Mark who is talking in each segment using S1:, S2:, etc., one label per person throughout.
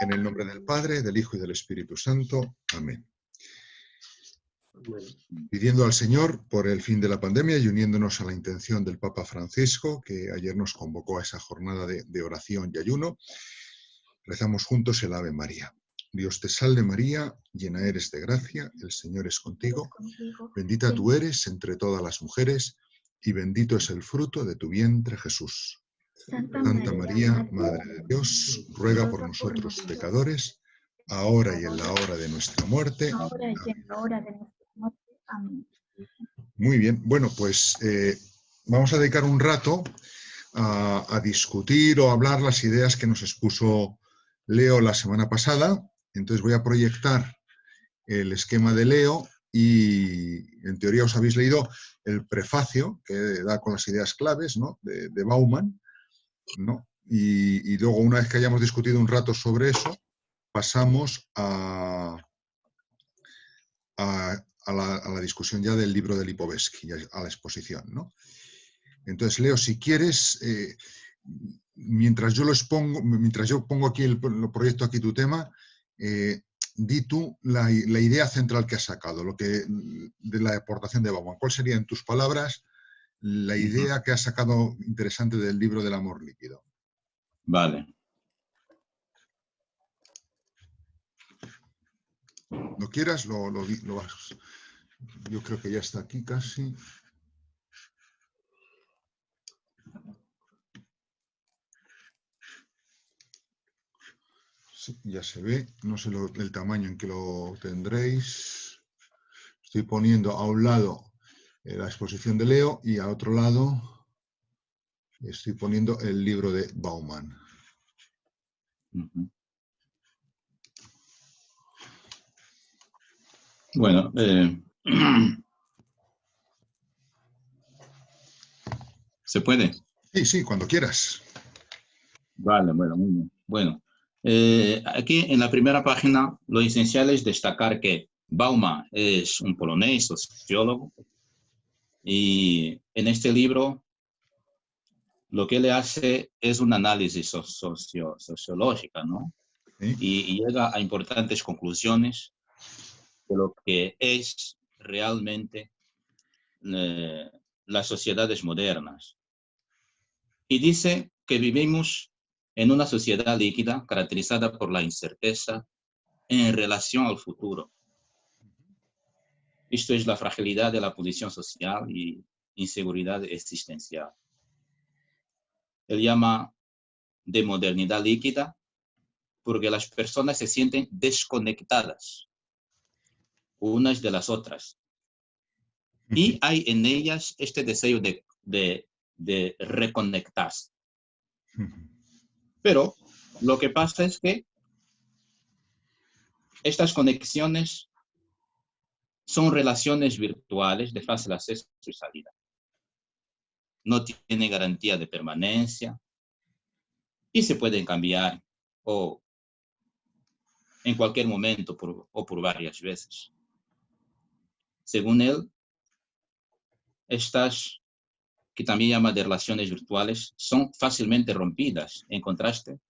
S1: En el nombre del Padre, del Hijo y del Espíritu Santo. Amén. Pidiendo al Señor por el fin de la pandemia y uniéndonos a la intención del Papa Francisco, que ayer nos convocó a esa jornada de oración y ayuno, rezamos juntos el Ave María. Dios te salve María, llena eres de gracia, el Señor es contigo, bendita tú eres entre todas las mujeres, y bendito es el fruto de tu vientre Jesús. Santa María, Madre de Dios, ruega por nosotros pecadores, ahora y en la hora de nuestra muerte.
S2: Amén.
S1: Muy bien, bueno, pues vamos a dedicar un rato a discutir o a hablar las ideas que nos expuso Leo la semana pasada. Entonces voy a proyectar el esquema de Leo y en teoría os habéis leído el prefacio que da con las ideas claves, ¿no?, de Bauman, ¿no? Y luego, una vez que hayamos discutido un rato sobre eso, pasamos a la discusión ya del libro de Lipovetsky, a la exposición, ¿no? Entonces, Leo, si quieres, mientras yo pongo aquí lo proyecto aquí tu tema, di tú la idea central que has sacado, de la aportación de Bauman. ¿Cuál sería, en tus palabras, la idea que has sacado interesante del libro del amor líquido?
S3: Vale.
S1: No quieras, lo vas. Yo creo que ya está aquí casi. Sí, ya se ve. No sé el tamaño en que lo tendréis. Estoy poniendo a un lado la exposición de Leo y a otro lado estoy poniendo el libro de Bauman.
S3: Bueno, ¿se puede?
S1: Sí, cuando quieras.
S3: Vale, bueno, muy bien. Bueno, aquí en la primera página lo esencial es destacar que Bauman es un polonés, sociólogo, y en este libro lo que él hace es un análisis sociológico, ¿no?
S1: ¿Sí?
S3: Y llega a importantes conclusiones de lo que es realmente las sociedades modernas. Y dice que vivimos en una sociedad líquida caracterizada por la incerteza en relación al futuro. Esto es la fragilidad de la posición social y inseguridad existencial. Él llama de modernidad líquida porque las personas se sienten desconectadas unas de las otras. Y hay en ellas este deseo de reconectarse. Pero lo que pasa es que estas conexiones son relaciones virtuales de fácil acceso y salida. No tienen garantía de permanencia y se pueden cambiar o en cualquier momento o por varias veces. Según él, estas, que también llama de relaciones virtuales, son fácilmente rompidas en contraste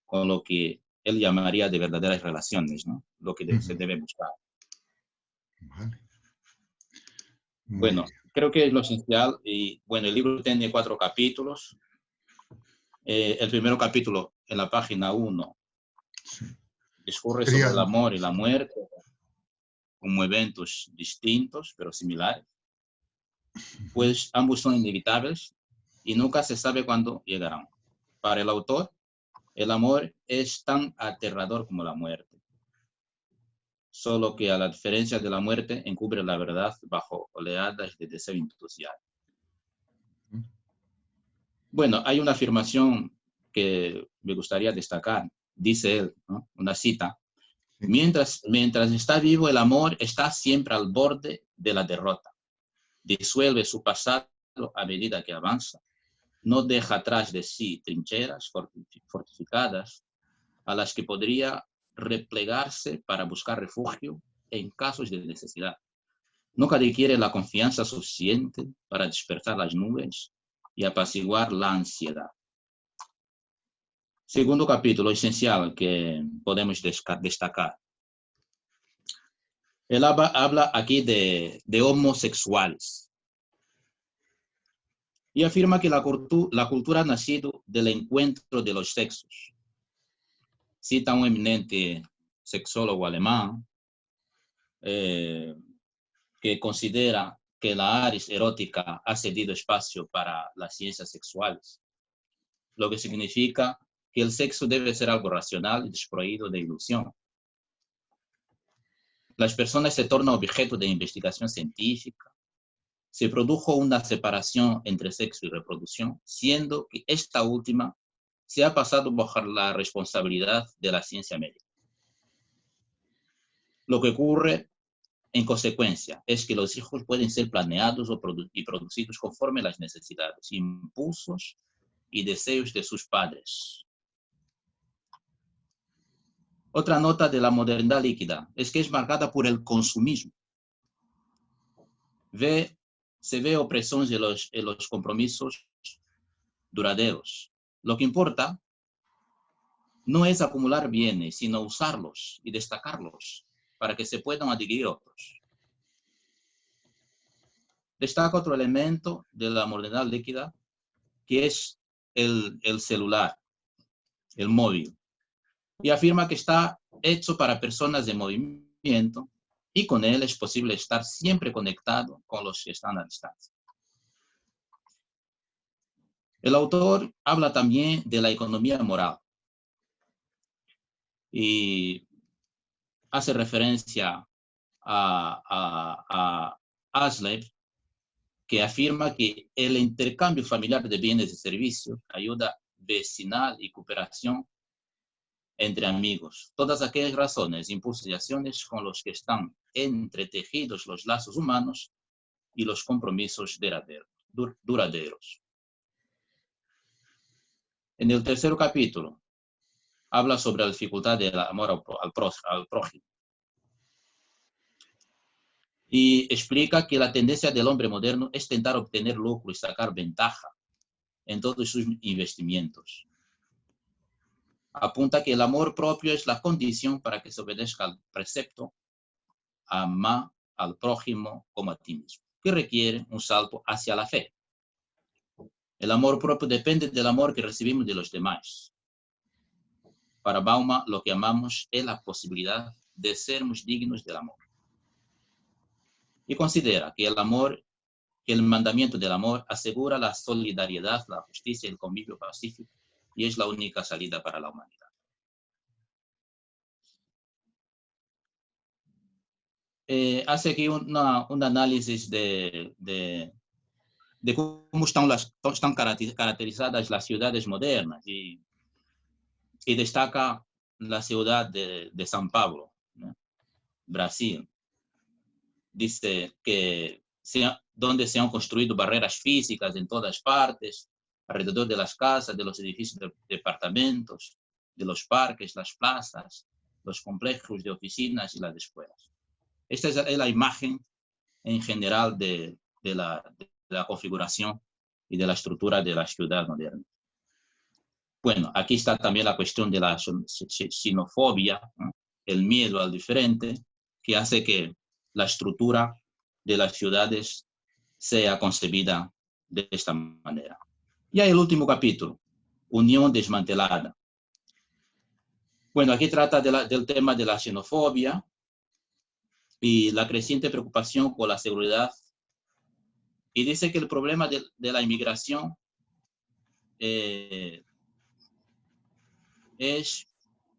S3: con lo que él llamaría de verdaderas relaciones, ¿no? Lo que se debe buscar.
S1: Vale.
S3: Bueno, creo que es lo esencial. Y bueno, el libro tiene 4 capítulos. El primer capítulo, en la página 1, discurre sobre el amor y la muerte como eventos distintos pero similares. Pues ambos son inevitables y nunca se sabe cuándo llegarán. Para el autor, el amor es tan aterrador como la muerte, solo que a la diferencia de la muerte encubre la verdad bajo oleadas de deseo imparcial. Bueno, hay una afirmación que me gustaría destacar. Dice él, ¿no?, una cita: mientras está vivo, el amor está siempre al borde de la derrota. Disuelve su pasado a medida que avanza. No deja atrás de sí trincheras fortificadas a las que podría replegarse para buscar refugio en casos de necesidad. Nunca adquiere la confianza suficiente para despertar las nubes y apaciguar la ansiedad. Segundo capítulo esencial que podemos destacar. Él habla aquí de homosexuales y afirma que la cultura ha nacido del encuentro de los sexos. Cita un eminente sexólogo alemán que considera que la aris erótica ha cedido espacio para las ciencias sexuales, lo que significa que el sexo debe ser algo racional y desprovisto de ilusión. Las personas se tornan objeto de investigación científica. Se produjo una separación entre sexo y reproducción, siendo que esta última se ha pasado bajo la responsabilidad de la ciencia médica. Lo que ocurre, en consecuencia, es que los hijos pueden ser planeados y producidos conforme las necesidades, impulsos y deseos de sus padres. Otra nota de la modernidad líquida es que es marcada por el consumismo. Se ve opresión en los compromisos duraderos. Lo que importa no es acumular bienes, sino usarlos y destacarlos para que se puedan adquirir otros. Destaca otro elemento de la modernidad líquida, que es el celular, el móvil, y afirma que está hecho para personas de movimiento y con él es posible estar siempre conectado con los que están a distancia. El autor habla también de la economía moral y hace referencia a Aslev, que afirma que el intercambio familiar de bienes y servicios, ayuda vecinal y cooperación entre amigos, todas aquellas razones, impulsos y acciones con los que están entretejidos los lazos humanos y los compromisos duraderos. En el tercer capítulo, habla sobre la dificultad del amor al prójimo y explica que la tendencia del hombre moderno es intentar obtener lucro y sacar ventaja en todos sus investimientos. Apunta que el amor propio es la condición para que se obedezca al precepto ama al prójimo como a ti mismo, que requiere un salto hacia la fe. El amor propio depende del amor que recibimos de los demás. Para Bauman, lo que amamos es la posibilidad de sermos dignos del amor. Y considera que el mandamiento del amor asegura la solidaridad, la justicia y el convivio pacífico, y es la única salida para la humanidad. Hace aquí un análisis de cómo están caracterizadas las ciudades modernas y destaca la ciudad de São Paulo, ¿no? Brasil. Dice que donde se han construido barreras físicas en todas partes, alrededor de las casas, de los edificios de departamentos, de los parques, las plazas, los complejos de oficinas y las escuelas. Esta es la imagen en general de la configuración y de la estructura de la ciudad moderna. Bueno, aquí está también la cuestión de la xenofobia, ¿no? El miedo al diferente, que hace que la estructura de las ciudades sea concebida de esta manera. Y hay el último capítulo, Unión desmantelada. Bueno, aquí trata del tema de la xenofobia y la creciente preocupación por la seguridad. Y dice que el problema de la inmigración es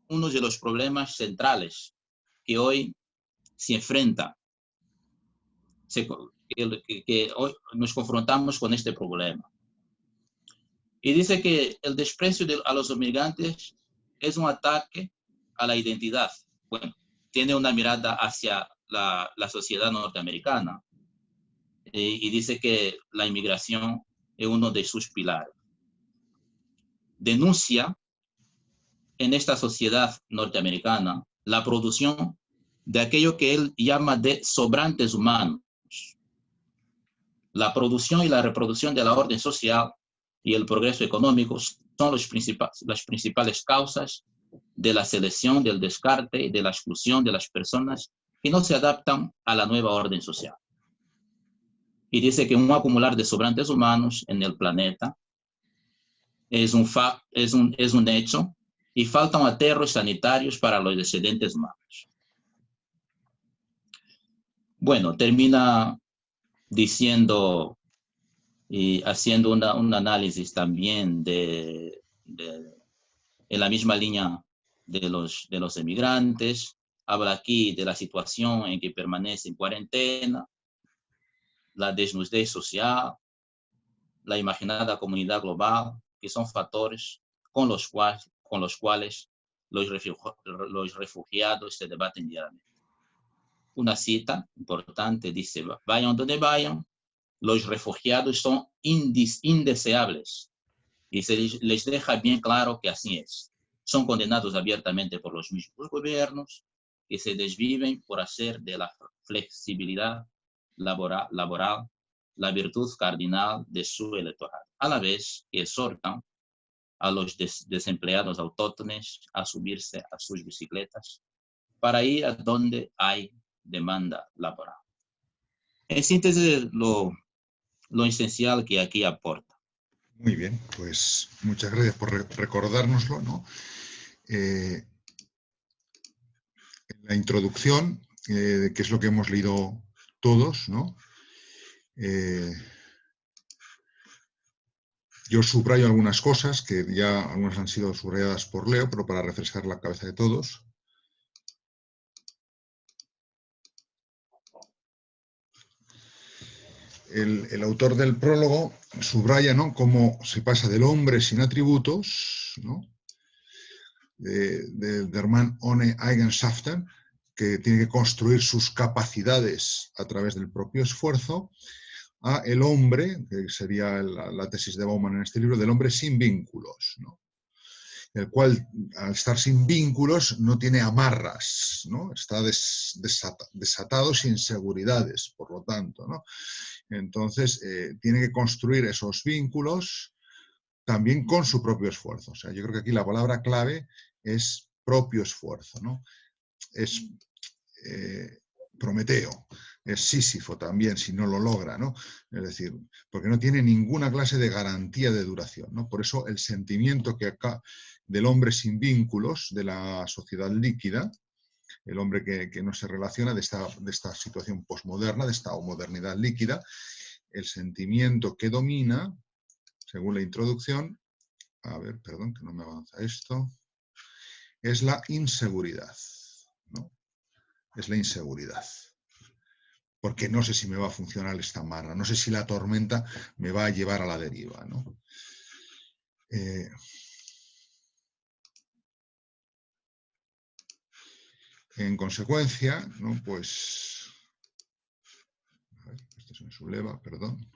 S3: uno de los problemas centrales que hoy se enfrenta, que hoy nos confrontamos con este problema. Y dice que el desprecio a los inmigrantes es un ataque a la identidad. Bueno, tiene una mirada hacia la sociedad norteamericana y dice que la inmigración es uno de sus pilares. Denuncia en esta sociedad norteamericana la producción de aquello que él llama de sobrantes humanos. La producción y la reproducción de la orden social y el progreso económico son las principales causas de la selección, del descarte y de la exclusión de las personas que no se adaptan a la nueva orden social. Y dice que un acumular de sobrantes humanos en el planeta es un hecho y faltan aterros sanitarios para los descendientes humanos. Bueno, termina diciendo y haciendo un análisis también en la misma línea de los emigrantes. Habla aquí de la situación en que permanece en cuarentena, la desnudez social, la imaginada comunidad global, que son factores con los cuales los refugiados se debaten diariamente. Una cita importante dice: vayan donde vayan, los refugiados son indeseables, y se les deja bien claro que así es. Son condenados abiertamente por los mismos gobiernos que se desviven por hacer de la flexibilidad laboral la virtud cardinal de su electorado, a la vez que exhortan a los desempleados autóctonos a subirse a sus bicicletas para ir a donde hay demanda laboral. En síntesis, lo esencial que aquí aporta.
S1: Muy bien, pues muchas gracias por recordárnoslo, ¿no? En la introducción, que es lo que hemos leído todos, ¿no? Yo subrayo algunas cosas que ya algunas han sido subrayadas por Leo, pero para refrescar la cabeza de todos. El autor del prólogo subraya, ¿no?, cómo se pasa del hombre sin atributos, ¿no?, del Mann ohne Eigenschaften, que tiene que construir sus capacidades a través del propio esfuerzo, a el hombre, que sería la tesis de Bauman en este libro, del hombre sin vínculos, ¿no?, el cual, al estar sin vínculos, no tiene amarras, ¿no?, está desatado sin seguridades, por lo tanto, ¿no? Entonces, tiene que construir esos vínculos también con su propio esfuerzo. O sea, yo creo que aquí la palabra clave es propio esfuerzo, ¿no? Es Prometeo, es Sísifo también, si no lo logra, ¿no? Es decir, porque no tiene ninguna clase de garantía de duración, ¿no? Por eso el sentimiento que acá del hombre sin vínculos, de la sociedad líquida, el hombre que no se relaciona, de esta situación posmoderna, de esta modernidad líquida, el sentimiento que domina, según la introducción, a ver, perdón, que no me avanza esto, es la inseguridad, ¿no? Es la inseguridad. Porque no sé si me va a funcionar esta amarra, no sé si la tormenta me va a llevar a la deriva, ¿no? En consecuencia, ¿no?, pues... A ver, esto se me subleva, perdón.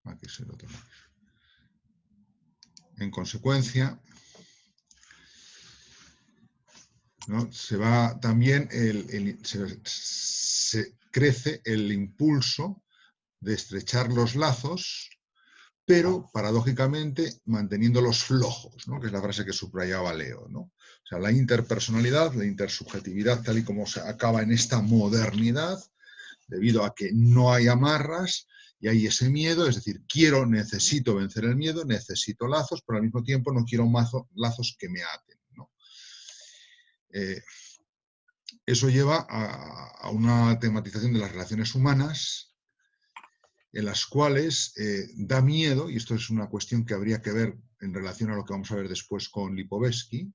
S1: Aquí es el otro. En consecuencia, ¿no?, se va también se crece el impulso de estrechar los lazos, pero paradójicamente manteniéndolos flojos, ¿no?, que es la frase que subrayaba Leo, ¿no? O sea, la interpersonalidad, la intersubjetividad, tal y como se acaba en esta modernidad, debido a que no hay amarras y hay ese miedo, es decir, necesito vencer el miedo, necesito lazos, pero al mismo tiempo no quiero lazos que me aten, ¿no? Eso lleva a una tematización de las relaciones humanas en las cuales da miedo, y esto es una cuestión que habría que ver en relación a lo que vamos a ver después con Lipovetsky,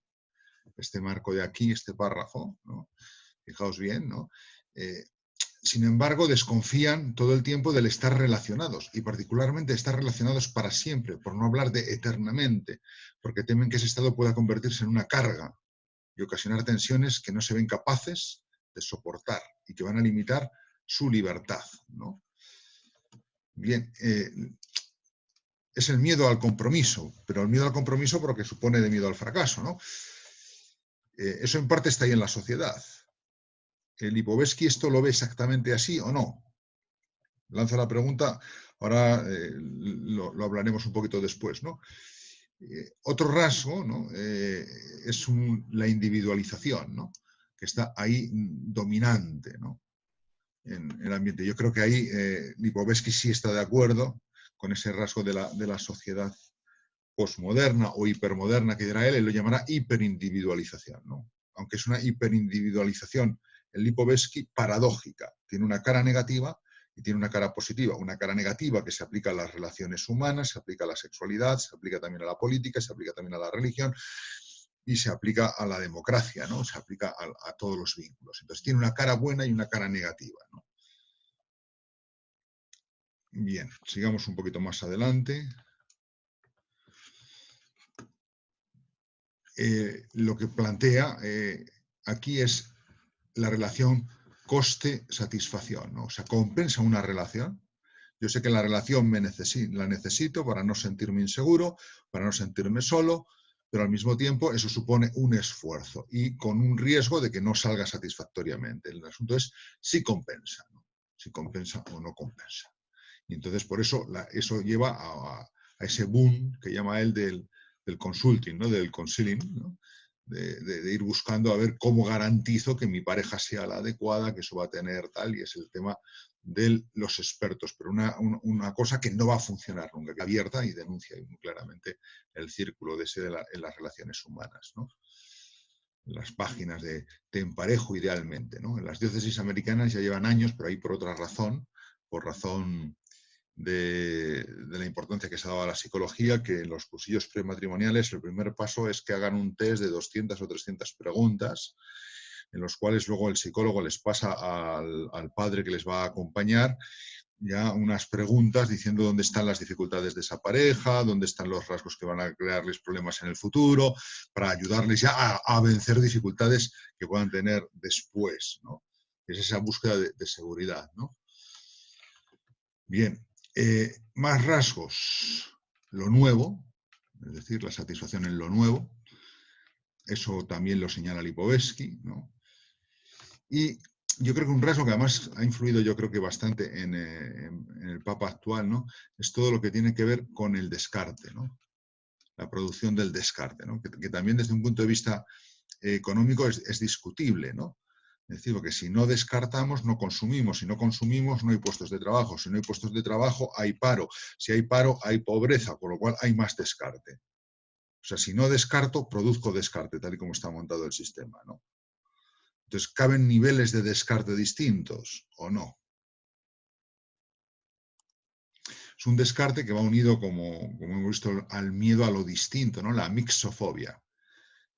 S1: este marco de aquí, este párrafo, ¿no? Fijaos bien, ¿no? Sin embargo, desconfían todo el tiempo del estar relacionados, y particularmente estar relacionados para siempre, por no hablar de eternamente, porque temen que ese estado pueda convertirse en una carga y ocasionar tensiones que no se ven capaces de soportar y que van a limitar su libertad, ¿no? Bien, es el miedo al compromiso, pero el miedo al compromiso porque supone de miedo al fracaso, ¿no? Eso en parte está ahí en la sociedad. ¿El Lipovetsky esto lo ve exactamente así o no? Lanzo la pregunta Ahora lo hablaremos un poquito después, ¿no? Otro rasgo, ¿no? Es la individualización, ¿no? Que está ahí dominante, ¿no? En el ambiente. Yo creo que ahí Lipovetsky sí está de acuerdo con ese rasgo de la sociedad posmoderna o hipermoderna que dirá él lo llamará hiperindividualización, ¿no? Aunque es una hiperindividualización, el Lipovetsky paradójica, tiene una cara negativa y tiene una cara positiva. Una cara negativa que se aplica a las relaciones humanas, se aplica a la sexualidad, se aplica también a la política, se aplica también a la religión y se aplica a la democracia, ¿no? Se aplica a todos los vínculos. Entonces tiene una cara buena y una cara negativa, ¿no? Bien, sigamos un poquito más adelante. Lo que plantea aquí es la relación coste-satisfacción, ¿no? O sea, compensa una relación. Yo sé que la relación la necesito para no sentirme inseguro, para no sentirme solo, pero al mismo tiempo eso supone un esfuerzo y con un riesgo de que no salga satisfactoriamente. El asunto es si compensa, ¿no? Si compensa o no compensa. Y entonces por eso eso lleva a ese boom que llama él del consulting, ¿no? Del counseling, ¿no? De ir buscando a ver cómo garantizo que mi pareja sea la adecuada, que eso va a tener tal, y es el tema de los expertos, pero una cosa que no va a funcionar nunca, que abierta y denuncia muy claramente el círculo de en las relaciones humanas, ¿no? Las páginas de te emparejo idealmente, ¿no? En las diócesis americanas ya llevan años, pero ahí por otra razón, por razón de la importancia que se ha dado a la psicología, que en los cursillos prematrimoniales el primer paso es que hagan un test de 200 o 300 preguntas, en los cuales luego el psicólogo les pasa al padre que les va a acompañar ya unas preguntas diciendo dónde están las dificultades de esa pareja, dónde están los rasgos que van a crearles problemas en el futuro, para ayudarles ya a vencer dificultades que puedan tener después, ¿no? Es esa búsqueda de seguridad, ¿no? Bien, más rasgos. Lo nuevo, es decir, la satisfacción en lo nuevo. Eso también lo señala Lipovetsky, ¿no? Y yo creo que un rasgo que además ha influido yo creo que bastante en el Papa actual, ¿no? Es todo lo que tiene que ver con el descarte, ¿no? La producción del descarte, ¿no? Que también desde un punto de vista económico es discutible, ¿no? Es decir, porque si no descartamos, no consumimos. Si no consumimos, no hay puestos de trabajo. Si no hay puestos de trabajo, hay paro. Si hay paro, hay pobreza, con lo cual hay más descarte. O sea, si no descarto, produzco descarte, tal y como está montado el sistema, ¿no? Entonces, ¿caben niveles de descarte distintos o no? Es un descarte que va unido, como hemos visto, al miedo a lo distinto, ¿no? La mixofobia.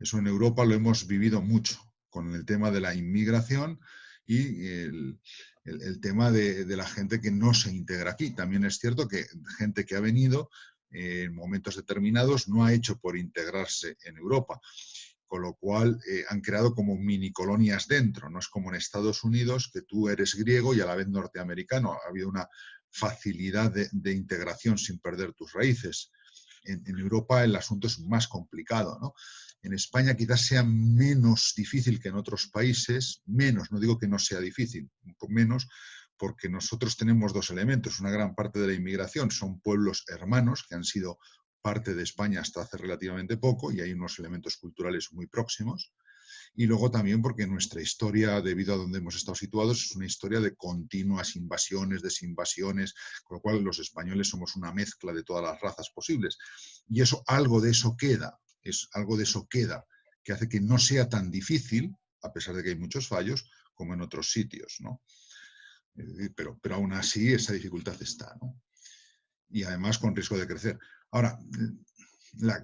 S1: Eso en Europa lo hemos vivido mucho con el tema de la inmigración y el tema de la gente que no se integra aquí. También es cierto que gente que ha venido en momentos determinados no ha hecho por integrarse en Europa, con lo cual han creado como mini colonias dentro. No es como en Estados Unidos, que tú eres griego y a la vez norteamericano. Ha habido una facilidad de integración sin perder tus raíces. En Europa el asunto es más complicado, ¿no? En España quizás sea menos difícil que en otros países, menos, no digo que no sea difícil, un poco menos, porque nosotros tenemos dos elementos. Una gran parte de la inmigración son pueblos hermanos que han sido parte de España hasta hace relativamente poco y hay unos elementos culturales muy próximos. Y luego también porque nuestra historia, debido a donde hemos estado situados, es una historia de continuas invasiones, desinvasiones, con lo cual los españoles somos una mezcla de todas las razas posibles. Y eso, algo de eso queda, algo de eso queda, que hace que no sea tan difícil, a pesar de que hay muchos fallos, como en otros sitios, ¿no? Pero aún así esa dificultad está, ¿no? Y además con riesgo de crecer. Ahora,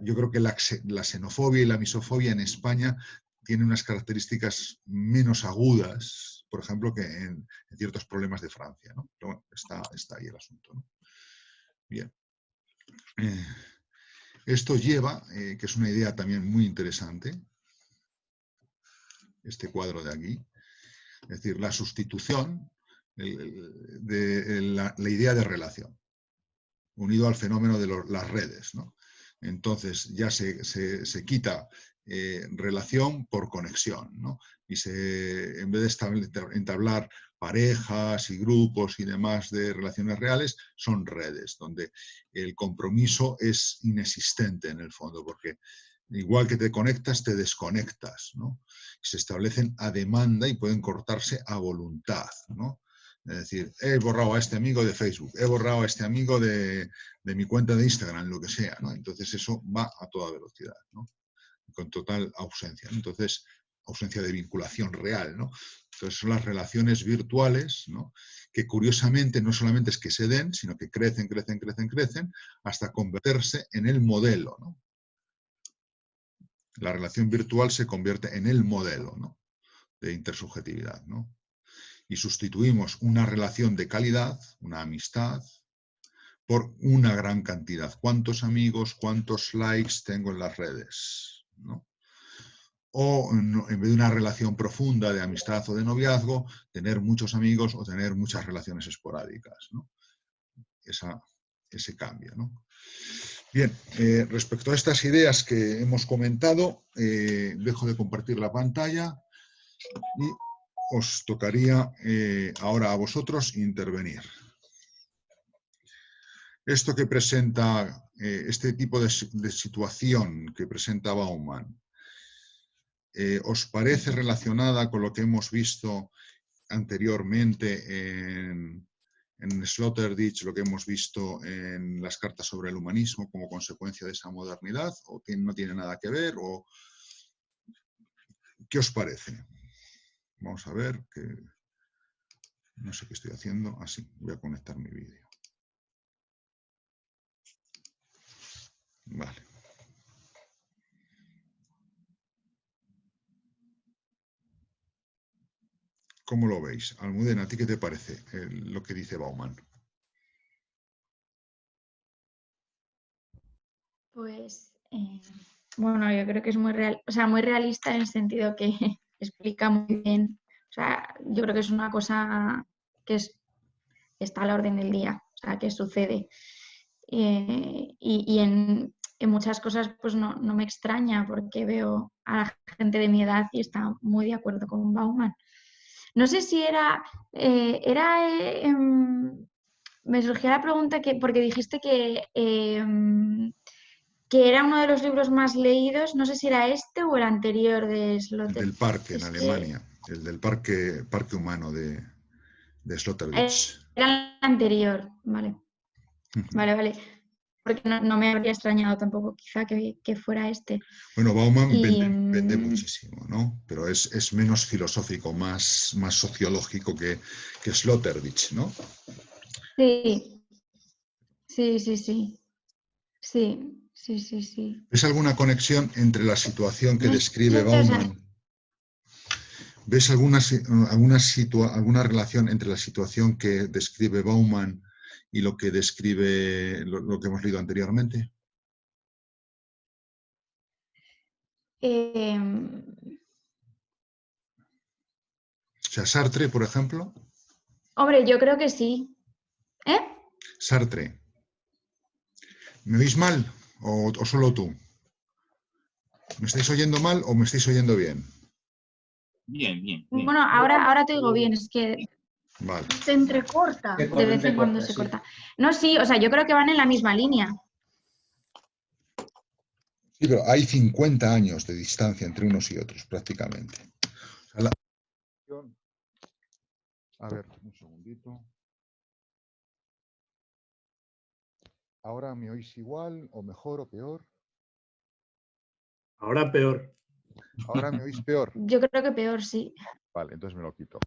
S1: yo creo que la xenofobia y la misofobia en España tiene unas características menos agudas, por ejemplo, que en ciertos problemas de Francia, ¿no? Pero bueno, está ahí el asunto, ¿no? Bien. Esto lleva, que es una idea también muy interesante, este cuadro de aquí, es decir, la sustitución de la idea de relación, unido al fenómeno de las redes, ¿no? Entonces ya se quita relación por conexión, ¿no? Y en vez de entablar parejas y grupos y demás de relaciones reales, son redes, donde el compromiso es inexistente en el fondo, porque igual que te conectas, te desconectas, ¿no? Se establecen a demanda y pueden cortarse a voluntad, ¿no? Es decir, he borrado a este amigo de Facebook, he borrado a este amigo de mi cuenta de Instagram, lo que sea, ¿no? Entonces eso va a toda velocidad, ¿no? Con total ausencia, ¿no? Entonces, ausencia de vinculación real, ¿no? Entonces son las relaciones virtuales, ¿no? Que curiosamente no solamente es que se den, sino que crecen, crecen, crecen, crecen, hasta convertirse en el modelo, ¿no? La relación virtual se convierte en el modelo, ¿no? De intersubjetividad, ¿no? Y sustituimos una relación de calidad, una amistad, por una gran cantidad. ¿Cuántos amigos, cuántos likes tengo en las redes? ¿No? O en vez de una relación profunda de amistad o de noviazgo, tener muchos amigos o tener muchas relaciones esporádicas, ¿no? Ese cambio, ¿no? Bien, respecto a estas ideas que hemos comentado, dejo de compartir la pantalla y os tocaría ahora a vosotros intervenir. Esto que presenta, este tipo de situación que presenta Bauman, ¿os parece relacionada con lo que hemos visto anteriormente en Sloterdijk, lo que hemos visto en las cartas sobre el humanismo como consecuencia de esa modernidad? ¿O no tiene nada que ver? ¿O qué os parece? Vamos a ver, que no sé qué estoy haciendo. Así, voy a conectar mi vídeo. Vale. ¿Cómo lo veis? Almudena, ¿a ti qué te parece lo que dice Bauman?
S2: Pues, bueno, yo creo que es muy real, o sea, muy realista en el sentido que explica muy bien. O sea, yo creo que es una cosa que está a la orden del día, o sea, que sucede. Y en muchas cosas pues no me extraña porque veo a la gente de mi edad y está muy de acuerdo con Bauman. No sé si me surgía la pregunta porque dijiste que era uno de los libros más leídos, no sé si era este o el anterior de Sloterdijk.
S1: El del parque en Alemania, el del parque humano de Sloterdijk.
S2: Era el anterior, vale. Vale. Porque no me habría extrañado tampoco quizá que fuera este.
S1: Bueno, Bauman vende muchísimo, ¿no? Pero es menos filosófico, más sociológico que Sloterdijk, ¿no?
S2: Sí.
S1: ¿Ves alguna conexión entre la situación que describe Bauman? ¿Ves alguna relación entre la situación que describe Bauman y lo que describe lo que hemos leído anteriormente? O sea, Sartre, por ejemplo.
S2: Hombre, yo creo que sí.
S1: Sartre. ¿Me oís mal o solo tú? ¿Me estáis oyendo mal o me estáis oyendo bien?
S3: Bien.
S2: Bueno, ahora te digo bien, es que
S1: vale.
S2: Se entrecorta, de vez en cuando se corta. No, sí, o sea, yo creo que van en la misma línea.
S1: Sí, pero hay 50 años de distancia entre unos y otros, prácticamente. A ver, un segundito. ¿Ahora me oís igual, o mejor, o peor?
S4: Ahora peor.
S1: ¿Ahora me oís peor?
S2: Yo creo que peor, sí.
S1: Vale, entonces me lo quito.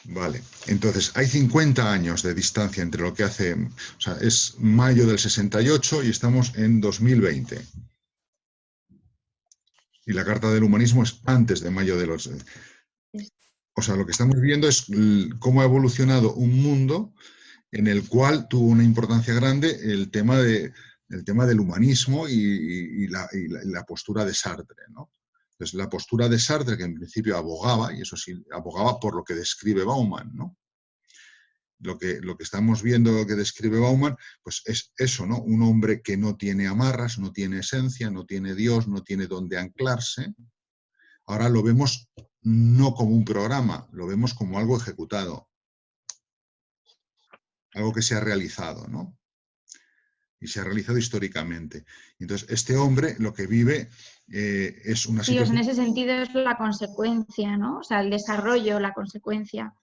S1: Vale, entonces hay 50 años de distancia entre lo que hace, o sea, es mayo del 68 y estamos en 2020. Y la Carta del Humanismo es antes de mayo de los... O sea, lo que estamos viendo es cómo ha evolucionado un mundo en el cual tuvo una importancia grande el tema del humanismo y la postura de Sartre, ¿no? Entonces, la postura de Sartre, que en principio abogaba, y eso sí, abogaba por lo que describe Bauman, ¿no? lo que estamos viendo que describe Bauman, pues es eso, ¿no? Un hombre que no tiene amarras, no tiene esencia, no tiene Dios, no tiene dónde anclarse. Ahora lo vemos no como un programa, lo vemos como algo ejecutado, algo que se ha realizado, ¿no? Y se ha realizado históricamente. Entonces, este hombre lo que vive es una
S2: Sí, o sea,
S1: situación...
S2: en ese sentido es la consecuencia, ¿no? O sea, el desarrollo, la consecuencia.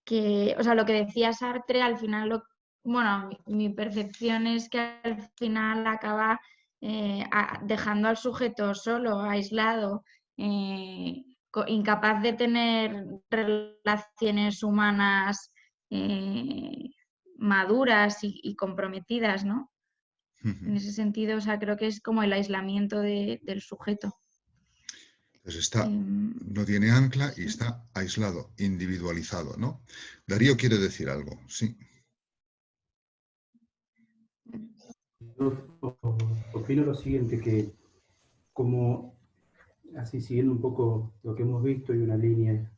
S2: Que, o sea, lo que decía Sartre, al final, bueno, mi percepción es que al final acaba dejando al sujeto solo, aislado, incapaz de tener relaciones humanas maduras y comprometidas, ¿no? En ese sentido, o sea, creo que es como el aislamiento del sujeto.
S1: Entonces no tiene ancla y está aislado, individualizado, ¿no? Darío quiere decir algo, sí.
S4: Yo opino lo siguiente, que como, así siguiendo un poco lo que hemos visto y una línea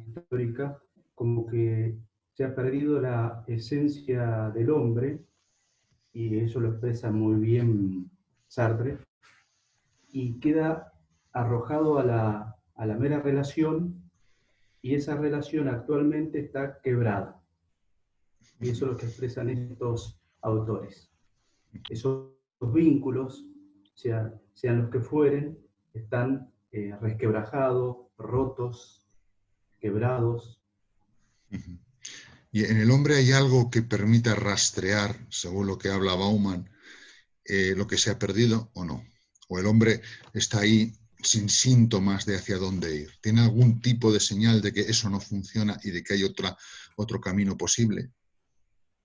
S4: histórica, como que se ha perdido la esencia del hombre, y eso lo expresa muy bien Sartre, y queda arrojado a la mera relación, y esa relación actualmente está quebrada. Y eso es lo que expresan estos autores. Esos vínculos, sean los que fueren, están resquebrajados, rotos, quebrados.
S1: Y en el hombre hay algo que permita rastrear, según lo que habla Bauman, lo que se ha perdido o no. O el hombre está ahí sin síntomas de hacia dónde ir. ¿Tiene algún tipo de señal de que eso no funciona y de que hay otro camino posible?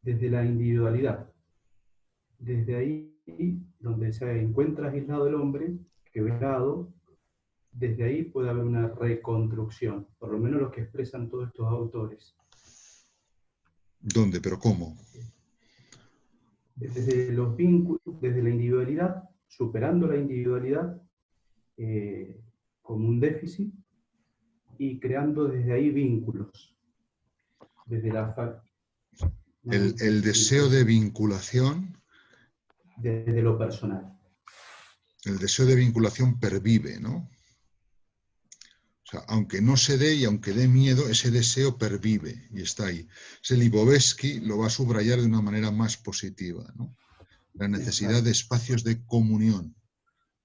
S4: Desde la individualidad. Desde ahí, donde se encuentra aislado el hombre, quebrado, desde ahí puede haber una reconstrucción, por lo menos lo que expresan todos estos autores.
S1: ¿Dónde? ¿Pero cómo?
S4: Desde los vínculos, desde la individualidad, superando la individualidad como un déficit, y creando desde ahí vínculos. Desde
S1: el deseo de vinculación.
S4: Desde lo personal.
S1: El deseo de vinculación pervive, ¿no? O sea, aunque no se dé y aunque dé miedo, ese deseo pervive y está ahí. Lipovetsky lo va a subrayar de una manera más positiva, ¿no? La necesidad
S4: Exacto.
S1: de espacios de comunión,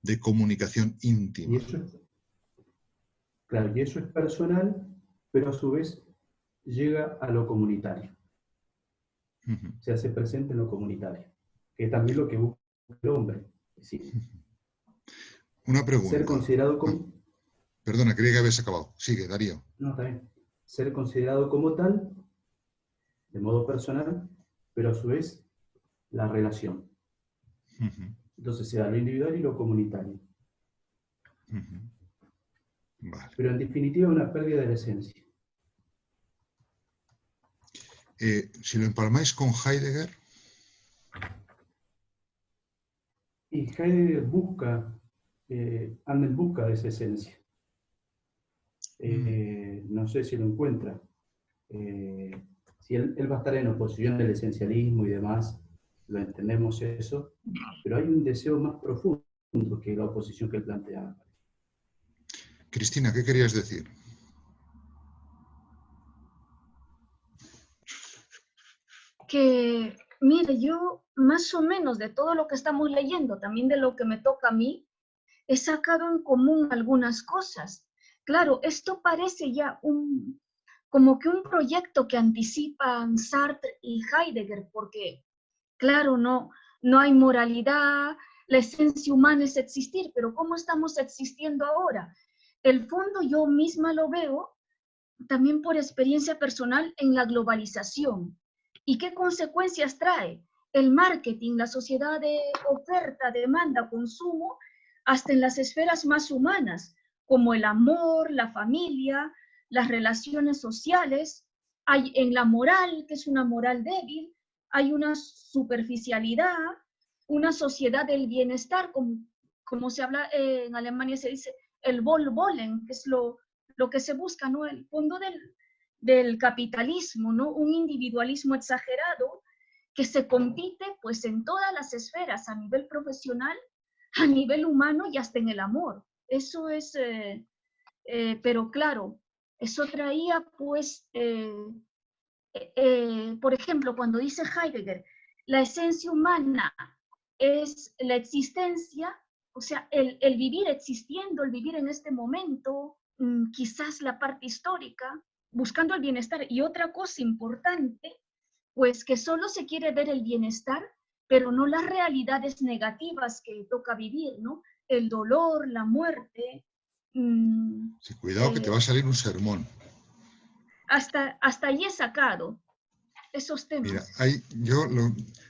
S1: de comunicación íntima.
S4: Y eso es personal, pero a su vez llega a lo comunitario. Se hace presente en lo comunitario, que es también lo que busca el hombre. Sí.
S1: Una pregunta.
S4: Ser considerado como...
S1: Perdona, creía que habías acabado. Sigue, Darío.
S4: No, está bien. Ser considerado como tal, de modo personal, pero a su vez la relación. Entonces se da lo individual y lo comunitario.
S1: Vale.
S4: Pero en definitiva una pérdida de la esencia.
S1: Si lo empalmáis con Heidegger...
S4: Y Heidegger anda en busca de esa esencia. No sé si lo encuentra. Si él va a estar en oposición del esencialismo y demás, lo entendemos eso, pero hay un deseo más profundo que la oposición que él plantea.
S1: Cristina, ¿qué querías decir?
S5: Que, mire, yo más o menos de todo lo que estamos leyendo, también de lo que me toca a mí, he sacado en común algunas cosas. Claro, esto parece ya como que un proyecto que anticipan Sartre y Heidegger, porque, claro, no hay moralidad, la esencia humana es existir, pero ¿cómo estamos existiendo ahora? El fondo yo misma lo veo también por experiencia personal en la globalización. ¿Y qué consecuencias trae? El marketing, la sociedad de oferta, demanda, consumo, hasta en las esferas más humanas, como el amor, la familia, las relaciones sociales. Hay en la moral, que es una moral débil, hay una superficialidad, una sociedad del bienestar, como se habla en Alemania, se dice el Wohlwollen, que es lo que se busca, ¿no? El fondo del capitalismo, ¿no? Un individualismo exagerado que se compite pues en todas las esferas, a nivel profesional, a nivel humano y hasta en el amor. Eso es, pero claro, eso traía pues, por ejemplo, cuando dice Heidegger, la esencia humana es la existencia, o sea, el vivir existiendo, el vivir en este momento, quizás la parte histórica, buscando el bienestar. Y otra cosa importante, pues que solo se quiere ver el bienestar, pero no las realidades negativas que toca vivir, ¿no? El dolor, la muerte.
S1: Sí, cuidado que te va a salir un sermón.
S5: Hasta ahí he sacado esos temas.
S1: Mira, es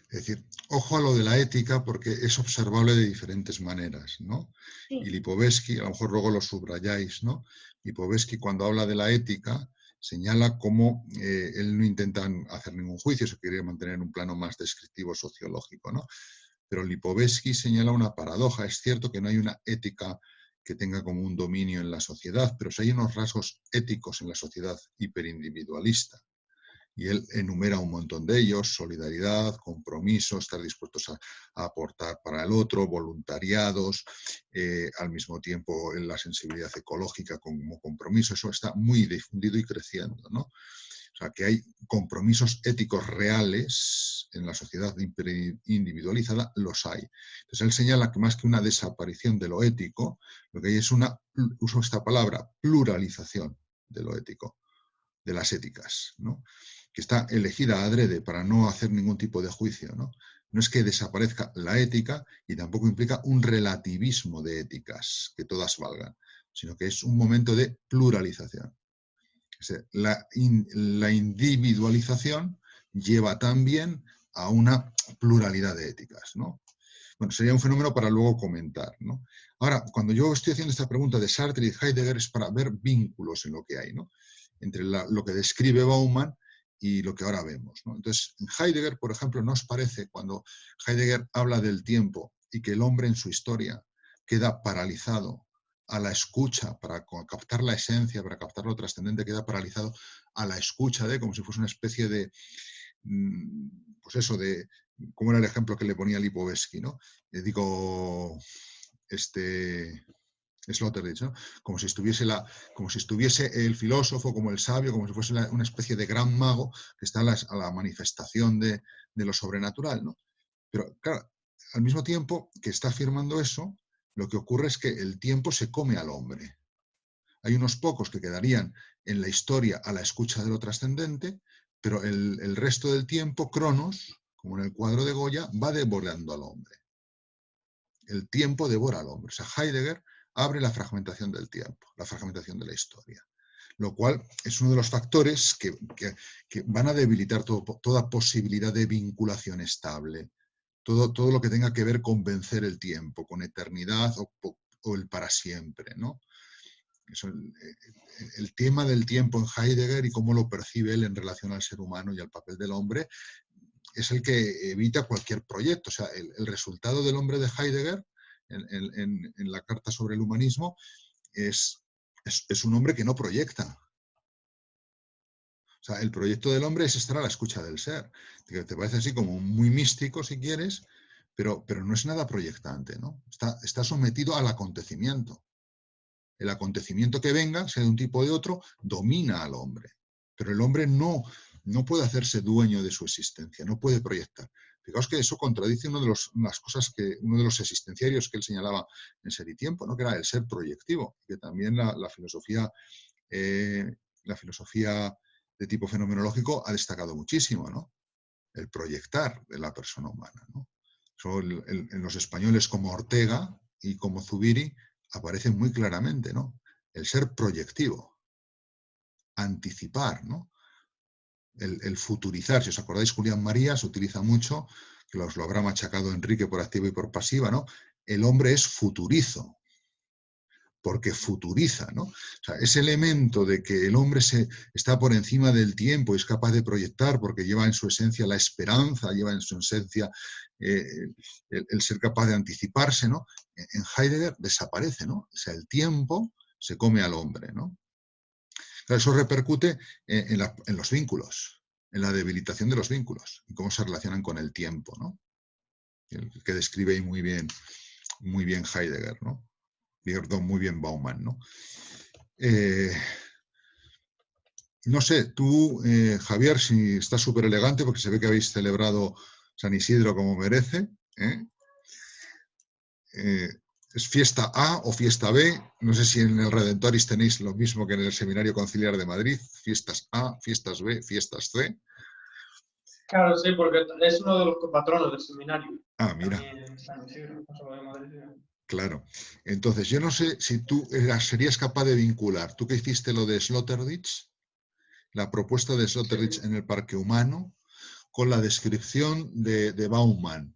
S1: decir, ojo a lo de la ética porque es observable de diferentes maneras, ¿no?
S5: Sí.
S1: Y Lipovetsky, a lo mejor luego lo subrayáis, ¿no? Lipovetsky cuando habla de la ética señala cómo él no intenta hacer ningún juicio, se quiere mantener en un plano más descriptivo sociológico, ¿no? Pero Lipovetsky señala una paradoja. Es cierto que no hay una ética que tenga como un dominio en la sociedad, pero sí hay unos rasgos éticos en la sociedad hiperindividualista. Y él enumera un montón de ellos: solidaridad, compromiso, estar dispuestos a aportar para el otro, voluntariados, al mismo tiempo la sensibilidad ecológica como compromiso. Eso está muy difundido y creciendo, ¿no? O sea, que hay compromisos éticos reales en la sociedad individualizada, los hay. Entonces él señala que más que una desaparición de lo ético, lo que hay es una, uso esta palabra, pluralización de lo ético, de las éticas, ¿no? Que está elegida adrede para no hacer ningún tipo de juicio, ¿no? No es que desaparezca la ética y tampoco implica un relativismo de éticas, que todas valgan, sino que es un momento de pluralización. La individualización lleva también a una pluralidad de éticas, ¿no? Bueno, sería un fenómeno para luego comentar, ¿no? Ahora, cuando yo estoy haciendo esta pregunta de Sartre y Heidegger es para ver vínculos en lo que hay, ¿no? Entre lo que describe Bauman y lo que ahora vemos, ¿no? Entonces, en Heidegger, por ejemplo, ¿nos parece cuando Heidegger habla del tiempo y que el hombre en su historia queda paralizado a la escucha, para captar la esencia, para captar lo trascendente, queda paralizado a la escucha de, como si fuese una especie de, pues eso, de, ¿cómo era el ejemplo que le ponía Lipovetsky, ¿no? Digo, Sloterdijk, ¿no? Como si estuviese el filósofo, como el sabio, como si fuese una especie de gran mago que está a la manifestación de lo sobrenatural, ¿no? Pero, claro, al mismo tiempo que está afirmando eso, lo que ocurre es que el tiempo se come al hombre. Hay unos pocos que quedarían en la historia a la escucha de lo trascendente, pero el resto del tiempo, Cronos, como en el cuadro de Goya, va devorando al hombre. El tiempo devora al hombre. O sea, Heidegger abre la fragmentación del tiempo, la fragmentación de la historia, lo cual es uno de los factores que van a debilitar toda posibilidad de vinculación estable. Todo lo que tenga que ver con vencer el tiempo, con eternidad o el para siempre, ¿no? Eso, el tema del tiempo en Heidegger y cómo lo percibe él en relación al ser humano y al papel del hombre es el que evita cualquier proyecto. O sea, el resultado del hombre de Heidegger en la Carta sobre el Humanismo es un hombre que no proyecta. O sea, el proyecto del hombre es estar a la escucha del ser. Te parece así como muy místico, si quieres, pero no es nada proyectante, ¿no? Está sometido al acontecimiento. El acontecimiento que venga, sea de un tipo o de otro, domina al hombre. Pero el hombre no puede hacerse dueño de su existencia, no puede proyectar. Fijaos que eso contradice uno de los existenciarios que él señalaba en Ser y Tiempo, ¿no? Que era el ser proyectivo, que también la filosofía de tipo fenomenológico ha destacado muchísimo, ¿no? El proyectar de la persona humana, ¿no? En los españoles como Ortega y como Zubiri aparecen muy claramente, ¿no? El ser proyectivo, anticipar, ¿no? El futurizar. Si os acordáis, Julián María se utiliza mucho, que lo habrá machacado Enrique por activa y por pasiva, ¿no? El hombre es futurizo, porque futuriza, ¿no? O sea, ese elemento de que el hombre está por encima del tiempo y es capaz de proyectar porque lleva en su esencia la esperanza, lleva en su esencia el ser capaz de anticiparse, ¿no? En Heidegger desaparece, ¿no? O sea, el tiempo se come al hombre, ¿no? Eso repercute en los vínculos, en la debilitación de los vínculos, y cómo se relacionan con el tiempo, ¿no? Que describe ahí muy bien Heidegger, ¿no? Perdón, muy bien Bauman, ¿no? No sé, tú, Javier, si estás súper elegante, porque se ve que habéis celebrado San Isidro como merece, ¿eh? ¿Es fiesta A o fiesta B? No sé si en el Redentoris tenéis lo mismo que en el Seminario Conciliar de Madrid, fiestas A, fiestas B, fiestas C.
S6: Claro, sí, porque es uno de los copatronos del seminario.
S1: Ah, mira.
S6: También San Isidro, Paso de Madrid.
S1: Claro. Entonces, yo no sé si tú serías capaz de vincular, tú que hiciste lo de Sloterdijk, la propuesta de Sloterdijk en el Parque Humano, con la descripción de Bauman,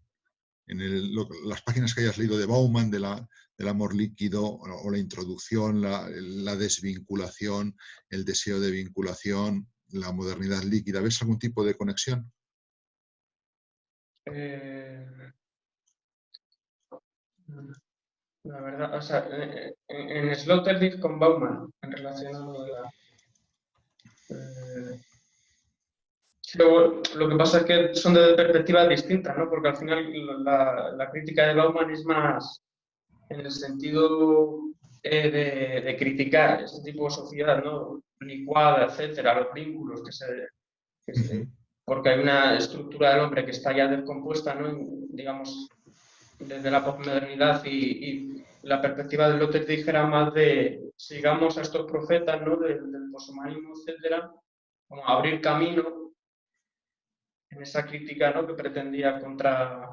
S1: en las páginas que hayas leído de Bauman, del amor líquido, o la introducción, la desvinculación, el deseo de vinculación, la modernidad líquida. ¿Ves algún tipo de conexión?
S6: La verdad, o sea, en Sloterdijk con Bauman, en relación a lo de la... lo que pasa es que son de perspectivas distintas, ¿no? Porque al final la crítica de Bauman es más en el sentido de criticar este tipo de sociedad, ¿no? Licuada, etcétera, los vínculos porque hay una estructura del hombre que está ya descompuesta, ¿no? Digamos, desde la posmodernidad y la perspectiva de Sloterdijk era más de sigamos a estos profetas, ¿no? Del poshumanismo, etcétera, como abrir camino en esa crítica, ¿no? Que pretendía contra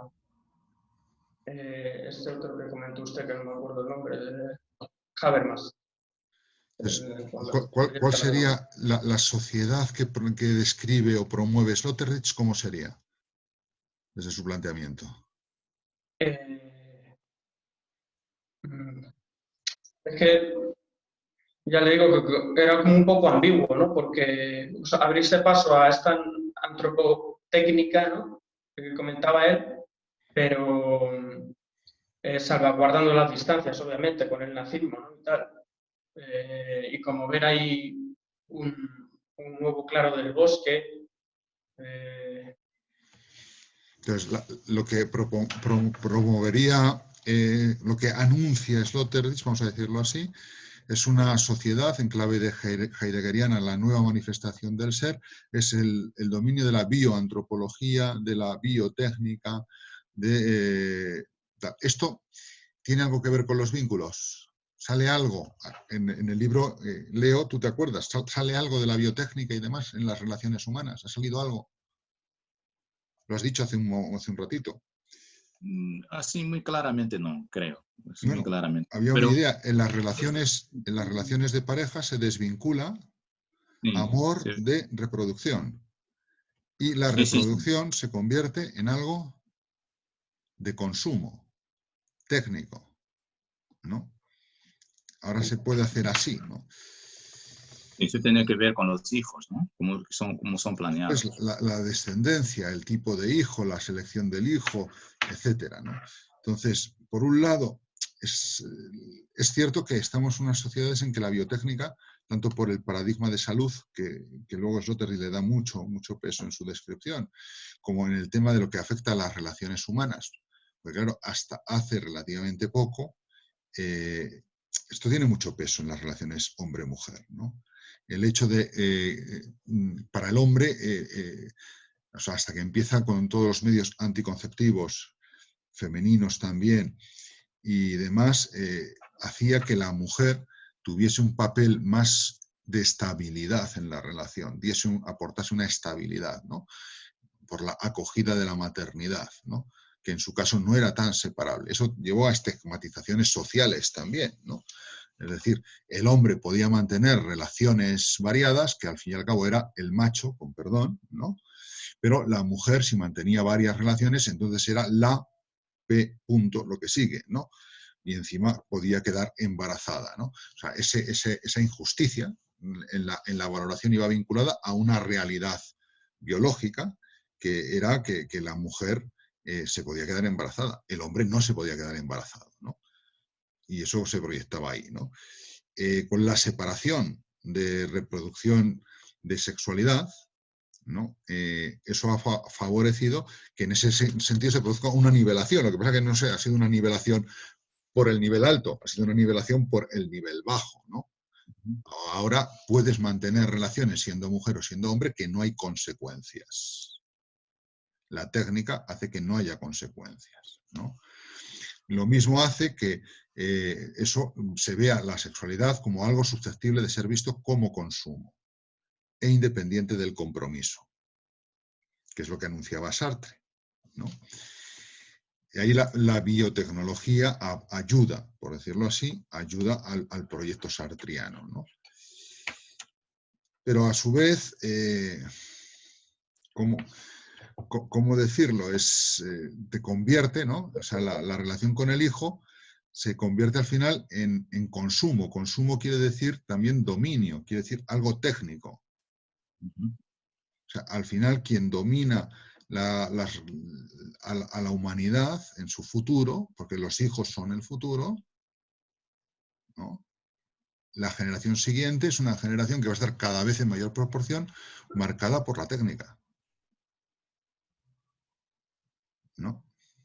S6: este otro que comentó usted, que no me acuerdo el nombre, de Habermas.
S1: ¿Cuál sería la sociedad que describe o promueve Sloterdijk? ¿Cómo sería desde su planteamiento?
S6: Es que ya le digo que era como un poco ambiguo, ¿no? Porque abrirse paso a esta antropotécnica, ¿no? Que comentaba él, pero salvaguardando las distancias, obviamente, con el nazismo, ¿no? Y tal. Y como ver ahí un nuevo claro del bosque.
S1: Entonces, lo que promovería, lo que anuncia Sloterdijk, vamos a decirlo así, es una sociedad en clave de heideggeriana, la nueva manifestación del ser, es el dominio de la bioantropología, de la biotécnica. ¿Esto tiene algo que ver con los vínculos? ¿Sale algo? En el libro, Leo, ¿tú te acuerdas? ¿Sale algo de la biotécnica y demás en las relaciones humanas? ¿Ha salido algo? Lo has dicho hace un ratito.
S3: Así muy claramente no, creo.
S1: Bueno,
S3: muy claramente.
S1: había una idea. En las relaciones de pareja se desvincula amor de reproducción. Y la reproducción se convierte en algo de consumo técnico, ¿no? Ahora se puede hacer así, ¿no?
S3: Eso tiene que ver con los hijos, ¿no? Cómo son planeados.
S1: Pues la descendencia, el tipo de hijo, la selección del hijo, etcétera, ¿no? Entonces, por un lado, es cierto que estamos en unas sociedades en que la biotécnica, tanto por el paradigma de salud, que luego Sloterdijk le da mucho peso en su descripción, como en el tema de lo que afecta a las relaciones humanas. Porque claro, hasta hace relativamente poco, esto tiene mucho peso en las relaciones hombre-mujer, ¿no? El hecho de, para el hombre, o sea, hasta que empieza con todos los medios anticonceptivos, femeninos también, y demás, hacía que la mujer tuviese un papel más de estabilidad en la relación, aportase una estabilidad, ¿no? Por la acogida de la maternidad, ¿no? Que en su caso no era tan separable. Eso llevó a estigmatizaciones sociales también, ¿no? Es decir, el hombre podía mantener relaciones variadas, que al fin y al cabo era el macho, con perdón, ¿no? Pero la mujer, si mantenía varias relaciones, entonces era la P. lo que sigue, ¿no? Y encima podía quedar embarazada, ¿no? O sea, esa injusticia en la valoración iba vinculada a una realidad biológica, que era que la mujer se podía quedar embarazada. El hombre no se podía quedar embarazado, ¿no? Y eso se proyectaba ahí, ¿no? Con la separación de reproducción de sexualidad, ¿no? Eso ha favorecido que en ese sentido se produzca una nivelación. Lo que pasa es que no ha sido una nivelación por el nivel alto, ha sido una nivelación por el nivel bajo, ¿no? Ahora puedes mantener relaciones siendo mujer o siendo hombre que no hay consecuencias. La técnica hace que no haya consecuencias, ¿no? Lo mismo hace que eso se vea la sexualidad como algo susceptible de ser visto como consumo e independiente del compromiso, que es lo que anunciaba Sartre, ¿no? Y ahí la biotecnología ayuda, por decirlo así, ayuda al proyecto sartriano, ¿no? Pero a su vez, ¿cómo decirlo? Te convierte, ¿no? O sea, la relación con el hijo se convierte al final en consumo. Consumo quiere decir también dominio, quiere decir algo técnico. O sea, al final quien domina a la humanidad en su futuro, porque los hijos son el futuro, ¿no? La generación siguiente es una generación que va a estar cada vez en mayor proporción marcada por la técnica, ¿no?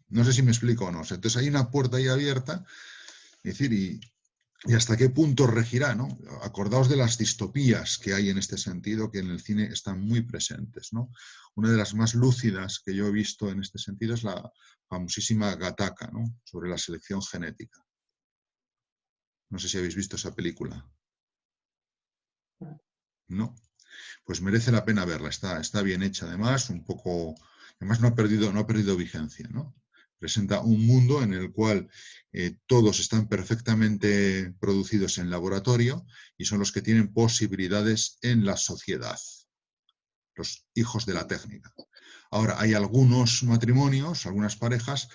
S1: No sé si me explico o no. Entonces hay una puerta ahí abierta, es decir, y hasta qué punto regirá, ¿no? Acordaos de las distopías que hay en este sentido, que en el cine están muy presentes, ¿no? Una de las más lúcidas que yo he visto en este sentido es la famosísima Gattaca, ¿no? Sobre la selección genética. No sé si habéis visto esa película. ¿No? Pues merece la pena verla, está bien hecha además, además no ha perdido vigencia, ¿no? Presenta un mundo en el cual todos están perfectamente producidos en laboratorio y son los que tienen posibilidades en la sociedad, los hijos de la técnica. Ahora, hay algunos matrimonios, algunas parejas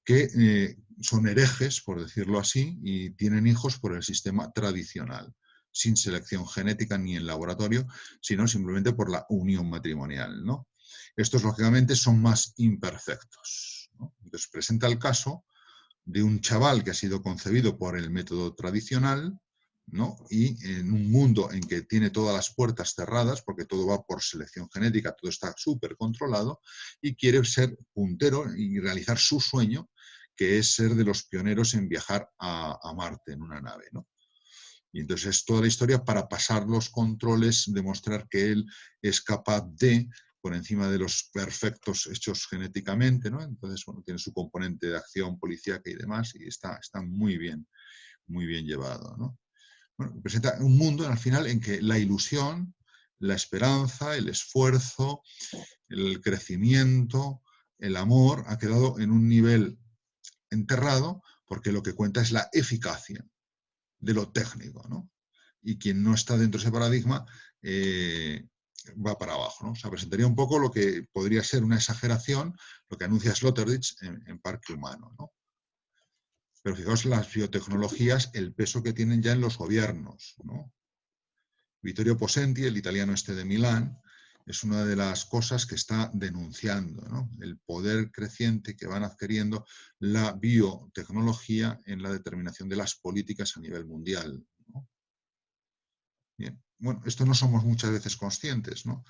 S1: que son herejes, por decirlo así, y tienen hijos por el sistema tradicional, sin selección genética ni en laboratorio, sino simplemente por la unión matrimonial, ¿no? Estos, lógicamente, son más imperfectos, ¿no? Entonces, presenta el caso de un chaval que ha sido concebido por el método tradicional, ¿no? Y en un mundo en que tiene todas las puertas cerradas, porque todo va por selección genética, todo está súper controlado, y quiere ser puntero y realizar su sueño, que es ser de los pioneros en viajar a Marte en una nave, ¿no? Y entonces es toda la historia para pasar los controles, demostrar que él es capaz de, por encima de los perfectos hechos genéticamente, ¿no? Entonces, bueno, tiene su componente de acción policíaca y demás, y está muy bien llevado, ¿no? Bueno, presenta un mundo al final en que la ilusión, la esperanza, el esfuerzo, el crecimiento, el amor ha quedado en un nivel enterrado porque lo que cuenta es la eficacia de lo técnico, ¿no? Y quien no está dentro de ese paradigma va para abajo, ¿no? O sea, presentaría un poco lo que podría ser una exageración, lo que anuncia Sloterdijk en Parque Humano, ¿no? Pero fijaos las biotecnologías, el peso que tienen ya en los gobiernos, ¿no? Vittorio Posenti, el italiano este de Milán, es una de las cosas que está denunciando, ¿no? El poder creciente que van adquiriendo la biotecnología en la determinación de las políticas a nivel mundial, ¿no? Bien, bueno, esto no somos muchas veces conscientes, ¿no?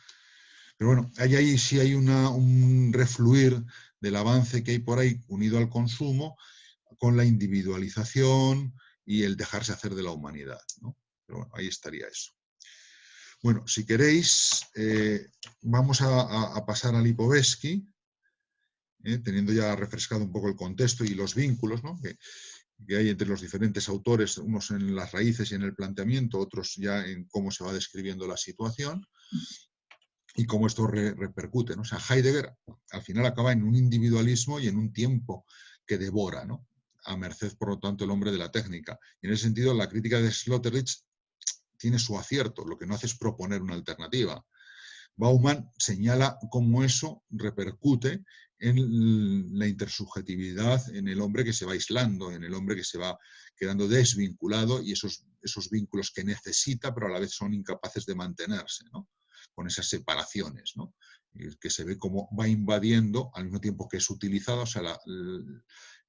S1: Pero bueno, ahí sí hay un refluir del avance que hay por ahí unido al consumo con la individualización y el dejarse hacer de la humanidad, ¿no? Pero bueno, ahí estaría eso. Bueno, si queréis, vamos a pasar a Lipovetsky, teniendo ya refrescado un poco el contexto y los vínculos, ¿no? que hay entre los diferentes autores, unos en las raíces y en el planteamiento, otros ya en cómo se va describiendo la situación y cómo esto repercute, ¿no? O sea, Heidegger al final acaba en un individualismo y en un tiempo que devora, ¿no? A merced, por lo tanto, el hombre de la técnica. Y en ese sentido, la crítica de Sloterdijk tiene su acierto, lo que no hace es proponer una alternativa. Bauman señala cómo eso repercute en la intersubjetividad, en el hombre que se va aislando, en el hombre que se va quedando desvinculado y esos vínculos que necesita, pero a la vez son incapaces de mantenerse, ¿no? Con esas separaciones, ¿no? Que se ve cómo va invadiendo al mismo tiempo que es utilizado, o sea,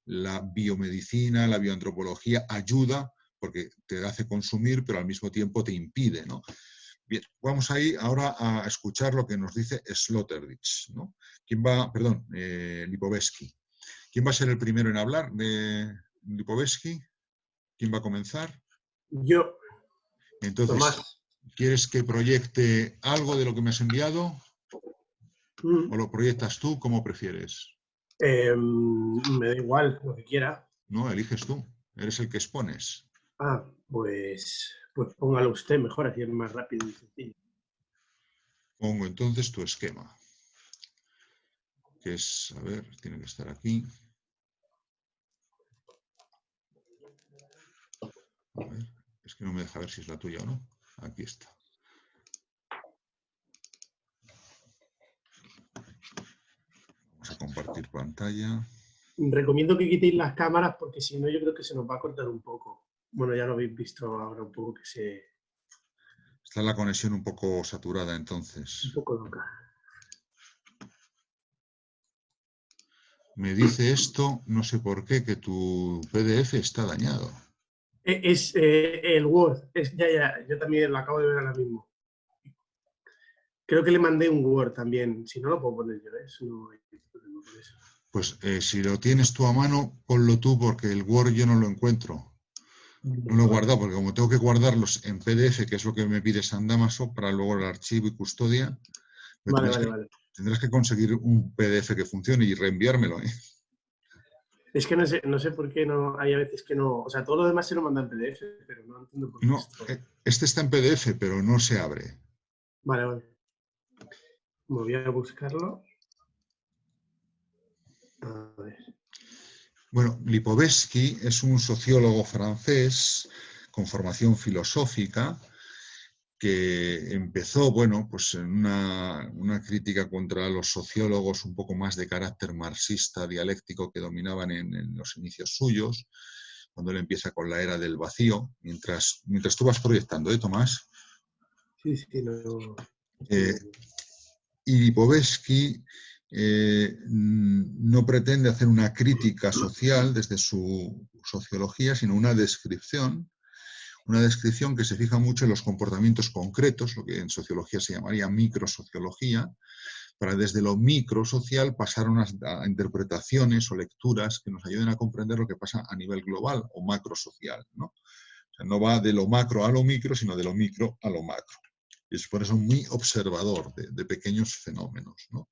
S1: la biomedicina, la bioantropología ayuda porque te hace consumir, pero al mismo tiempo te impide, ¿no? Bien, vamos ahí ahora a escuchar lo que nos dice Sloterdijk, ¿no? Lipovetsky. ¿Quién va a ser el primero en hablar de Lipovetsky? ¿Quién va a comenzar?
S7: Yo.
S1: Entonces,
S7: Tomás.
S1: ¿quieres que proyecte algo de lo que me has enviado? ¿O lo proyectas tú? ¿Cómo prefieres?
S7: Me da igual, lo que quiera.
S1: No, eliges tú. Eres el que expones.
S7: Ah, pues póngalo usted mejor, así es más rápido y sencillo.
S1: Pongo entonces tu esquema. Que es, a ver, tiene que estar aquí. A ver, es que no me deja ver si es la tuya o no. Aquí está. Vamos a compartir pantalla.
S7: Recomiendo que quitéis las cámaras porque si no yo creo que se nos va a cortar un poco. Bueno, ya lo habéis visto ahora un poco que se...
S1: Está la conexión un poco saturada entonces.
S7: Un poco loca.
S1: Me dice esto, no sé por qué, que tu PDF está dañado.
S7: Es el Word. Ya, yo también lo acabo de ver ahora mismo. Creo que le mandé un Word también. Si no, lo puedo poner yo. Eso no hay problema por eso.
S1: Pues si lo tienes tú a mano, ponlo tú porque el Word yo no lo encuentro. No lo he guardado porque como tengo que guardarlos en PDF, que es lo que me pide San Damaso, para luego el archivo y custodia,
S7: Vale.
S1: Tendrás que conseguir un PDF que funcione y reenviármelo, ¿eh?
S7: Es que no sé por qué no, hay a veces que no, o sea, todo lo demás se lo manda en PDF, pero no entiendo por qué
S1: No,
S7: esto.
S1: este está en PDF, pero no se abre.
S7: Vale. Me voy a buscarlo. A ver.
S1: Bueno, Lipovetsky es un sociólogo francés con formación filosófica que empezó, bueno, pues en una crítica contra los sociólogos un poco más de carácter marxista, dialéctico, que dominaban en los inicios suyos, cuando él empieza con la era del vacío, mientras tú vas proyectando, ¿eh, Tomás?
S7: Sí, no.
S1: Y Lipovetsky no pretende hacer una crítica social desde su sociología, sino una descripción que se fija mucho en los comportamientos concretos, lo que en sociología se llamaría microsociología, para desde lo microsocial pasar a interpretaciones o lecturas que nos ayuden a comprender lo que pasa a nivel global o macrosocial, ¿no? O sea, no va de lo macro a lo micro, sino de lo micro a lo macro. Y es por eso muy observador de pequeños fenómenos, ¿no?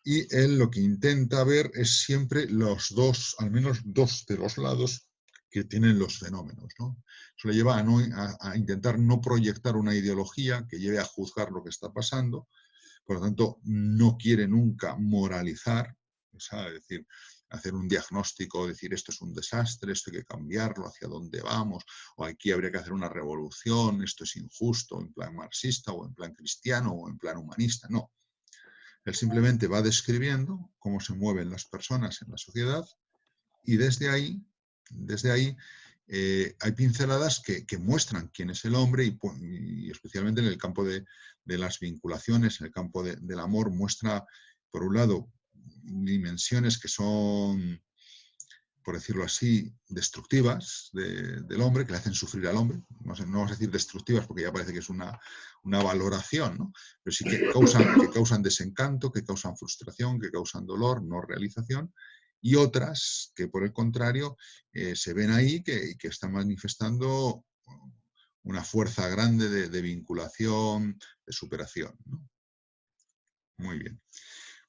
S1: Y él lo que intenta ver es siempre los dos, al menos dos de los lados que tienen los fenómenos, ¿no? Eso le lleva a intentar no proyectar una ideología que lleve a juzgar lo que está pasando, por lo tanto, no quiere nunca moralizar, ¿sabes? Es decir, hacer un diagnóstico, decir esto es un desastre, esto hay que cambiarlo, hacia dónde vamos, o aquí habría que hacer una revolución, esto es injusto, en plan marxista, o en plan cristiano, o en plan humanista, no. Él simplemente va describiendo cómo se mueven las personas en la sociedad y desde ahí hay pinceladas que muestran quién es el hombre y especialmente en el campo de las vinculaciones, en el campo del amor, muestra, por un lado, dimensiones que son, por decirlo así, destructivas del hombre, que le hacen sufrir al hombre. No vamos a decir destructivas porque ya parece que es una valoración, ¿no? Pero sí que causan desencanto, que causan frustración, que causan dolor, no realización. Y otras que, por el contrario, se ven ahí que están manifestando una fuerza grande de vinculación, de superación, ¿no? Muy bien.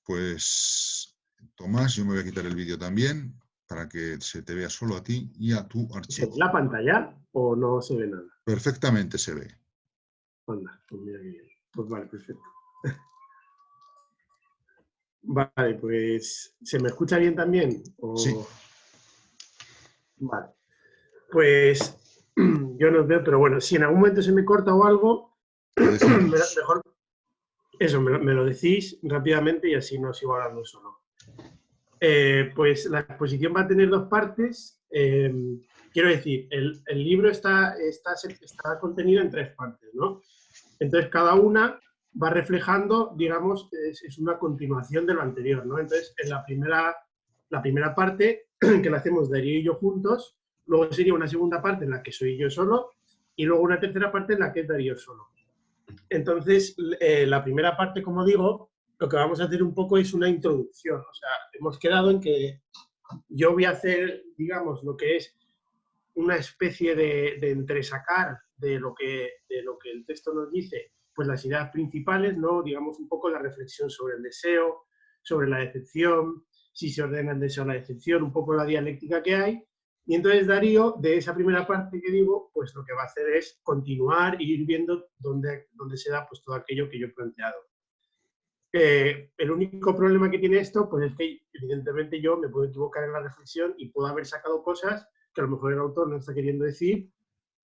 S1: Pues, Tomás, yo me voy a quitar el vídeo también para que se te vea solo a ti y a tu archivo.
S7: ¿Se ve la pantalla o no se ve nada?
S1: Perfectamente se ve.
S7: Anda, pues mira qué bien. Pues vale, perfecto. Vale, pues ¿se me escucha bien también?
S1: Sí.
S7: Vale. Pues yo no veo, pero bueno, si en algún momento se me corta o algo, mejor eso, me lo decís rápidamente y así no sigo hablando solo. Pues la exposición va a tener dos partes. Quiero decir, el libro está contenido en tres partes, ¿no? Entonces, cada una va reflejando, digamos, es una continuación de lo anterior, ¿no? Entonces, en la primera parte, que la hacemos Darío y yo juntos, luego sería una segunda parte en la que soy yo solo y luego una tercera parte en la que es Darío solo. Entonces, la primera parte, como digo, lo que vamos a hacer un poco es una introducción. O sea, hemos quedado en que yo voy a hacer, digamos, lo que es una especie de entresacar de lo que el texto nos dice, pues las ideas principales, ¿no? Digamos un poco la reflexión sobre el deseo, sobre la decepción, si se ordena el deseo o la decepción, un poco la dialéctica que hay. Y entonces Darío, de esa primera parte que digo, pues lo que va a hacer es continuar e ir viendo dónde se da pues todo aquello que yo he planteado. El único problema que tiene esto, pues es que evidentemente yo me puedo equivocar en la reflexión y puedo haber sacado cosas que a lo mejor el autor no está queriendo decir,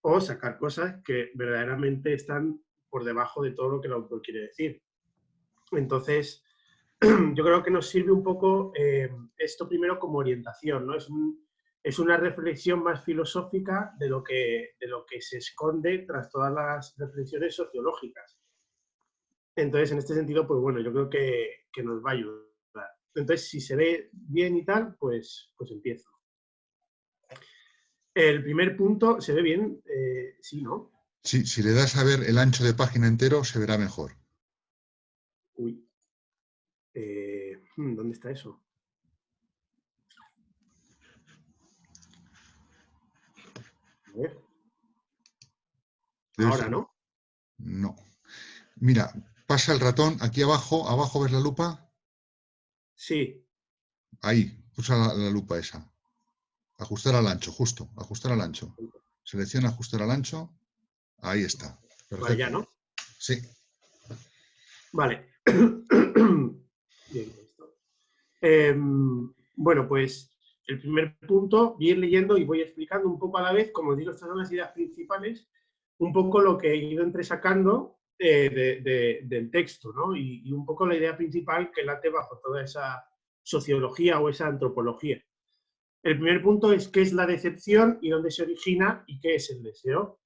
S7: o sacar cosas que verdaderamente están por debajo de todo lo que el autor quiere decir. Entonces, yo creo que nos sirve un poco esto primero como orientación, ¿no? Es una reflexión más filosófica de lo que se esconde tras todas las reflexiones sociológicas. Entonces, en este sentido, pues bueno, yo creo que nos va a ayudar. Entonces, si se ve bien y tal, pues empiezo. El primer punto, ¿se ve bien? Sí, ¿no?
S1: Sí, si le das a ver el ancho de página entero, se verá mejor.
S7: Uy. ¿Dónde está eso? A ver. Ahora, ¿no?
S1: No. Mira, pasa el ratón aquí abajo. ¿Abajo ves la lupa?
S7: Sí.
S1: Ahí, usa la lupa esa. Ajustar al ancho, justo. Ajustar al ancho. Selecciona ajustar al ancho. Ahí está. Perfecto.
S7: Vale, ya, ¿no?
S1: Sí.
S7: Vale. Bien, listo. Bueno, pues el primer punto, voy a ir leyendo y voy explicando un poco a la vez, como digo, estas son las ideas principales, un poco lo que he ido entresacando del texto, ¿no? Y un poco la idea principal que late bajo toda esa sociología o esa antropología. El primer punto es qué es la decepción y dónde se origina y qué es el deseo.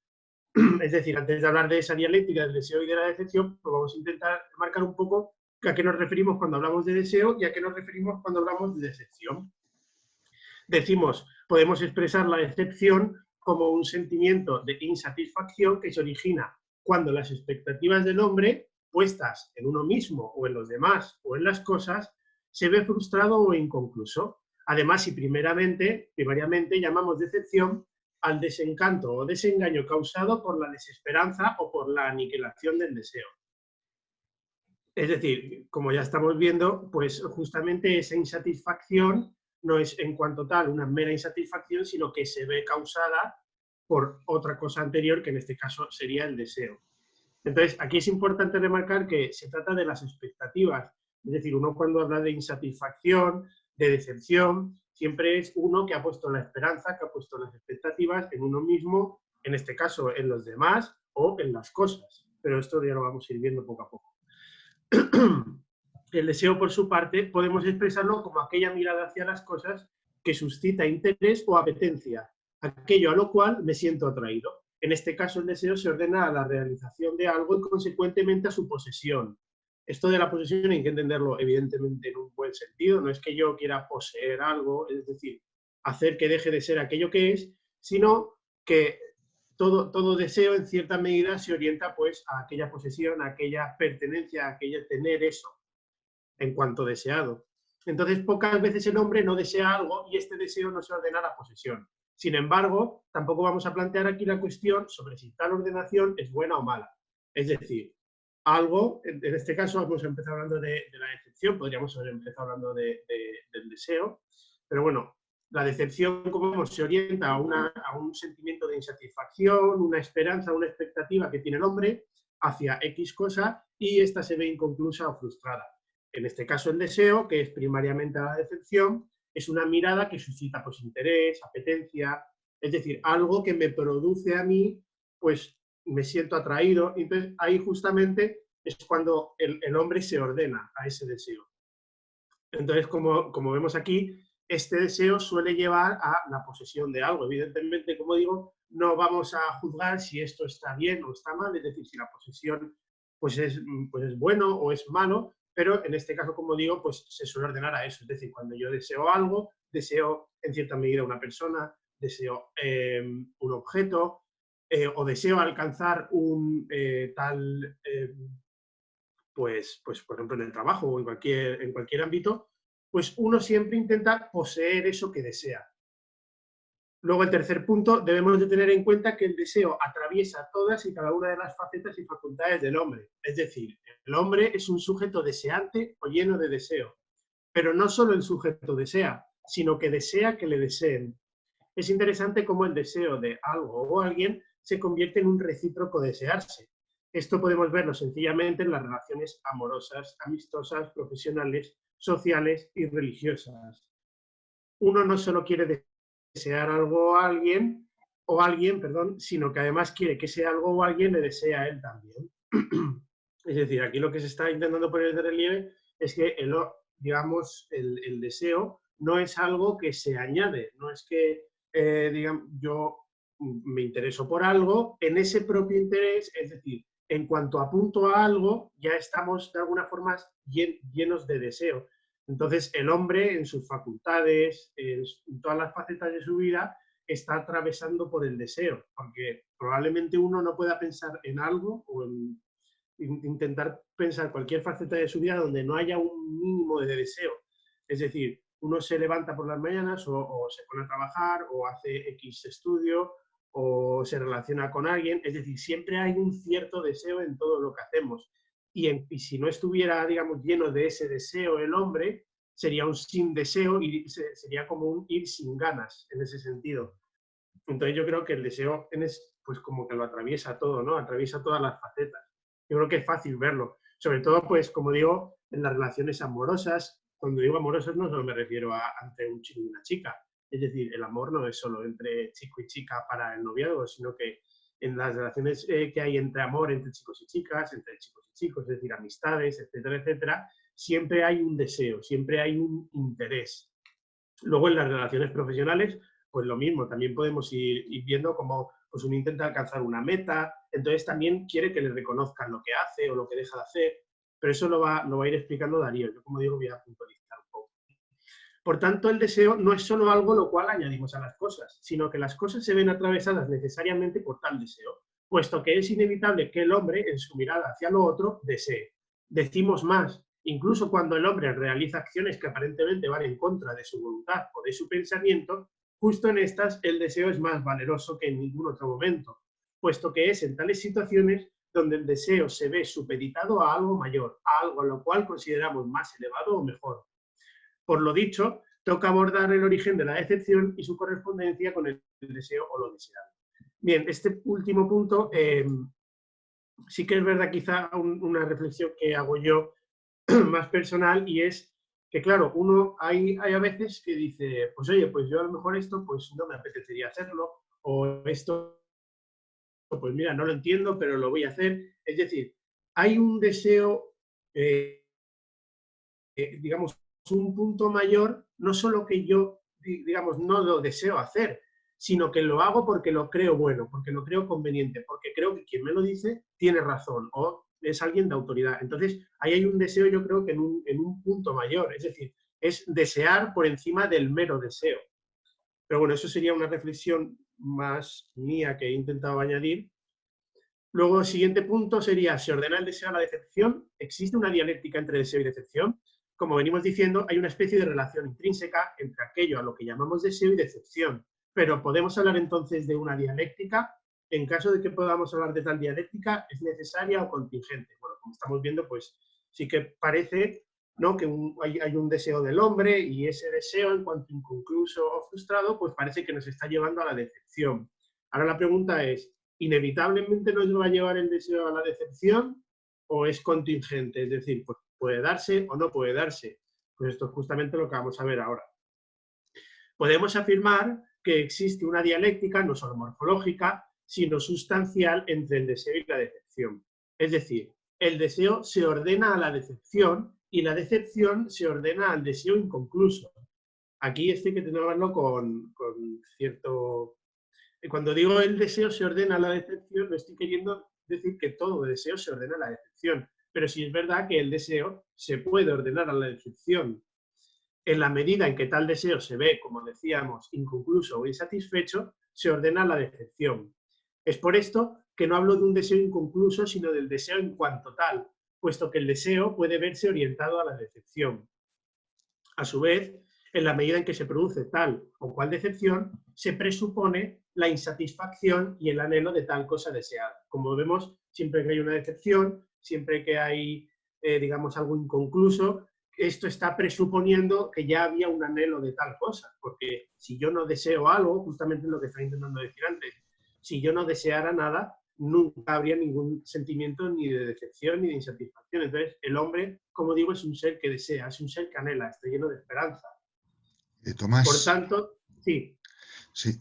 S7: Es decir, antes de hablar de esa dialéctica del deseo y de la decepción, pues vamos a intentar marcar un poco a qué nos referimos cuando hablamos de deseo y a qué nos referimos cuando hablamos de decepción. Decimos, podemos expresar la decepción como un sentimiento de insatisfacción que se origina cuando las expectativas del hombre, puestas en uno mismo o en los demás o en las cosas, se ve frustrado o inconcluso. Además, si primariamente llamamos decepción al desencanto o desengaño causado por la desesperanza o por la aniquilación del deseo. Es decir, como ya estamos viendo, pues justamente esa insatisfacción no es en cuanto tal una mera insatisfacción, sino que se ve causada por otra cosa anterior, que en este caso sería el deseo. Entonces, aquí es importante remarcar que se trata de las expectativas. Es decir, uno cuando habla de insatisfacción, de decepción, siempre es uno que ha puesto la esperanza, que ha puesto las expectativas en uno mismo, en este caso en los demás o en las cosas. Pero esto ya lo vamos a ir viendo poco a poco. El deseo, por su parte, podemos expresarlo como aquella mirada hacia las cosas que suscita interés o apetencia, aquello a lo cual me siento atraído. En este caso, el deseo se ordena a la realización de algo y, consecuentemente, a su posesión. Esto de la posesión hay que entenderlo, evidentemente, en un buen sentido. No es que yo quiera poseer algo, es decir, hacer que deje de ser aquello que es, sino que todo deseo, en cierta medida, se orienta pues, a aquella posesión, a aquella pertenencia, a aquella tener eso, en cuanto deseado. Entonces, pocas veces el hombre no desea algo y este deseo no se ordena a la posesión. Sin embargo, tampoco vamos a plantear aquí la cuestión sobre si tal ordenación es buena o mala. Es decir, algo, en este caso hemos empezado hablando de la decepción, podríamos haber empezado hablando del deseo, pero bueno, la decepción, como vemos, se orienta a un sentimiento de insatisfacción, una esperanza, una expectativa que tiene el hombre hacia X cosa y esta se ve inconclusa o frustrada. En este caso, el deseo, que es primariamente la decepción, es una mirada que suscita pues, interés, apetencia, es decir, algo que me produce a mí, pues me siento atraído. Entonces, ahí justamente es cuando el hombre se ordena a ese deseo. Entonces, como vemos aquí, este deseo suele llevar a la posesión de algo. Evidentemente, como digo, no vamos a juzgar si esto está bien o está mal, es decir, si la posesión pues es bueno o es malo, pero en este caso, como digo, pues se suele ordenar a eso. Es decir, cuando yo deseo algo, deseo en cierta medida una persona, deseo un objeto, o deseo alcanzar un tal, pues, por ejemplo, en el trabajo o en cualquier ámbito, pues uno siempre intenta poseer eso que desea. Luego, el tercer punto, debemos de tener en cuenta que el deseo atraviesa todas y cada una de las facetas y facultades del hombre. Es decir, el hombre es un sujeto deseante o lleno de deseo. Pero no solo el sujeto desea, sino que desea que le deseen. Es interesante cómo el deseo de algo o alguien se convierte en un recíproco desearse. Esto podemos verlo sencillamente en las relaciones amorosas, amistosas, profesionales, sociales y religiosas. Uno no solo quiere desear algo a alguien, sino que además quiere que ese algo o alguien le desee a él también. Es decir, aquí lo que se está intentando poner de relieve es que el deseo no es algo que se añade, no es que yo me intereso por algo, en ese propio interés, es decir, en cuanto apunto a algo, ya estamos de alguna forma llenos de deseo. Entonces, el hombre en sus facultades, en todas las facetas de su vida, está atravesando por el deseo, porque probablemente uno no pueda pensar en algo o intentar pensar cualquier faceta de su vida donde no haya un mínimo de deseo. Es decir, uno se levanta por las mañanas o se pone a trabajar o hace X estudio o se relaciona con alguien. Es decir, siempre hay un cierto deseo en todo lo que hacemos. Y si no estuviera, digamos, lleno de ese deseo el hombre, sería un sin deseo y sería como un ir sin ganas en ese sentido. Entonces yo creo que el deseo pues como que lo atraviesa todo, ¿no? Atraviesa todas las facetas. Yo creo que es fácil verlo. Sobre todo, pues, como digo, en las relaciones amorosas. Cuando digo amorosas no solo me refiero a entre un chico y una chica. Es decir, el amor no es solo entre chico y chica para el noviazgo, sino que en las relaciones que hay entre amor, entre chicos y chicas, entre chicos y chicos, es decir, amistades, etcétera, etcétera, siempre hay un deseo, siempre hay un interés. Luego, en las relaciones profesionales, pues lo mismo, también podemos ir viendo cómo pues uno intenta alcanzar una meta, entonces también quiere que le reconozcan lo que hace o lo que deja de hacer, pero eso lo va a ir explicando Darío. Yo, como digo, voy a puntualizar un poco. Por tanto, el deseo no es solo algo lo cual añadimos a las cosas, sino que las cosas se ven atravesadas necesariamente por tal deseo, puesto que es inevitable que el hombre, en su mirada hacia lo otro, desee. Decimos más, incluso cuando el hombre realiza acciones que aparentemente van en contra de su voluntad o de su pensamiento, justo en estas el deseo es más valeroso que en ningún otro momento, puesto que es en tales situaciones donde el deseo se ve supeditado a algo mayor, a algo a lo cual consideramos más elevado o mejor. Por lo dicho, toca abordar el origen de la decepción y su correspondencia con el deseo o lo deseado. Bien, este último punto sí que es verdad, quizá una reflexión que hago yo más personal, y es que, claro, uno hay a veces que dice, pues oye, pues yo a lo mejor esto pues no me apetecería hacerlo, o esto, pues mira, no lo entiendo, pero lo voy a hacer. Es decir, hay un deseo, digamos, un punto mayor, no solo que yo, digamos, no lo deseo hacer, sino que lo hago porque lo creo bueno, porque lo creo conveniente, porque creo que quien me lo dice tiene razón o es alguien de autoridad. Entonces, ahí hay un deseo, yo creo que en un punto mayor, es decir, es desear por encima del mero deseo. Pero bueno, eso sería una reflexión más mía que he intentado añadir. Luego, el siguiente punto sería, ¿se ordena el deseo a la decepción? ¿Existe una dialéctica entre deseo y decepción? Como venimos diciendo, hay una especie de relación intrínseca entre aquello a lo que llamamos deseo y decepción. Pero ¿podemos hablar entonces de una dialéctica? En caso de que podamos hablar de tal dialéctica, ¿es necesaria o contingente? Bueno, como estamos viendo, pues sí que parece, ¿no?, que hay un deseo del hombre, y ese deseo, en cuanto inconcluso o frustrado, pues parece que nos está llevando a la decepción. Ahora la pregunta es, ¿inevitablemente nos va a llevar el deseo a la decepción o es contingente? Es decir, pues puede darse o no puede darse. Pues esto es justamente lo que vamos a ver ahora. Podemos afirmar que existe una dialéctica no solo morfológica, sino sustancial entre el deseo y la decepción. Es decir, el deseo se ordena a la decepción y la decepción se ordena al deseo inconcluso. Aquí esto hay que tenerlo con cierto... Cuando digo el deseo se ordena a la decepción, no estoy queriendo decir que todo deseo se ordena a la decepción, pero sí es verdad que el deseo se puede ordenar a la decepción. En la medida en que tal deseo se ve, como decíamos, inconcluso o insatisfecho, se ordena la decepción. Es por esto que no hablo de un deseo inconcluso, sino del deseo en cuanto tal, puesto que el deseo puede verse orientado a la decepción. A su vez, en la medida en que se produce tal o cual decepción, se presupone la insatisfacción y el anhelo de tal cosa deseada. Como vemos, siempre que hay una decepción, siempre que hay, digamos, algo inconcluso, esto está presuponiendo que ya había un anhelo de tal cosa, porque si yo no deseo algo, justamente lo que estaba intentando decir antes, si yo no deseara nada, nunca habría ningún sentimiento ni de decepción ni de insatisfacción. Entonces, el hombre, como digo, es un ser que desea, es un ser que anhela, está lleno de esperanza.
S1: Tomás.
S7: Por tanto, sí.
S1: Sí,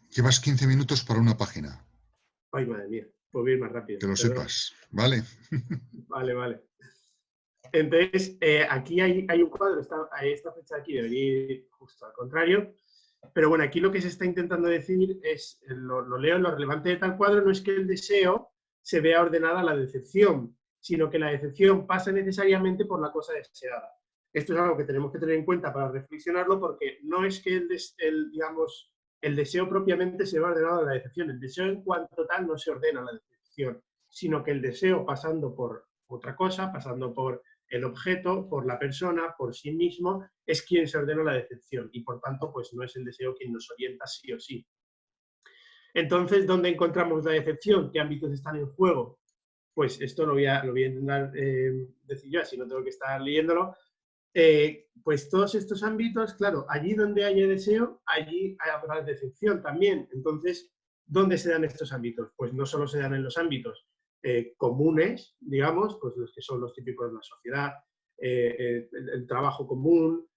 S1: llevas 15 minutos para una página.
S7: Ay, madre mía, puedo ir más rápido.
S1: Que lo sepas, ¿vale?
S7: Vale. Entonces, aquí hay un cuadro, esta fecha aquí debería ir justo al contrario, pero bueno, aquí lo que se está intentando decir es, lo leo, lo relevante de tal cuadro no es que el deseo se vea ordenada a la decepción, sino que la decepción pasa necesariamente por la cosa deseada. Esto es algo que tenemos que tener en cuenta para reflexionarlo, porque no es que el deseo propiamente se vea ordenado a la decepción, el deseo en cuanto tal no se ordena a la decepción, sino que el deseo pasando por otra cosa, pasando por el objeto, por la persona, por sí mismo, es quien se ordena la decepción y por tanto pues no es el deseo quien nos orienta sí o sí. Entonces, ¿dónde encontramos la decepción? ¿Qué ámbitos están en juego? Pues esto lo voy a intentar decir yo, así no tengo que estar leyéndolo. Pues todos estos ámbitos, claro, allí donde haya deseo, allí habrá decepción también. Entonces, ¿dónde se dan estos ámbitos? Pues no solo se dan en los ámbitos comunes, digamos, pues los que son los típicos de la sociedad, el trabajo común,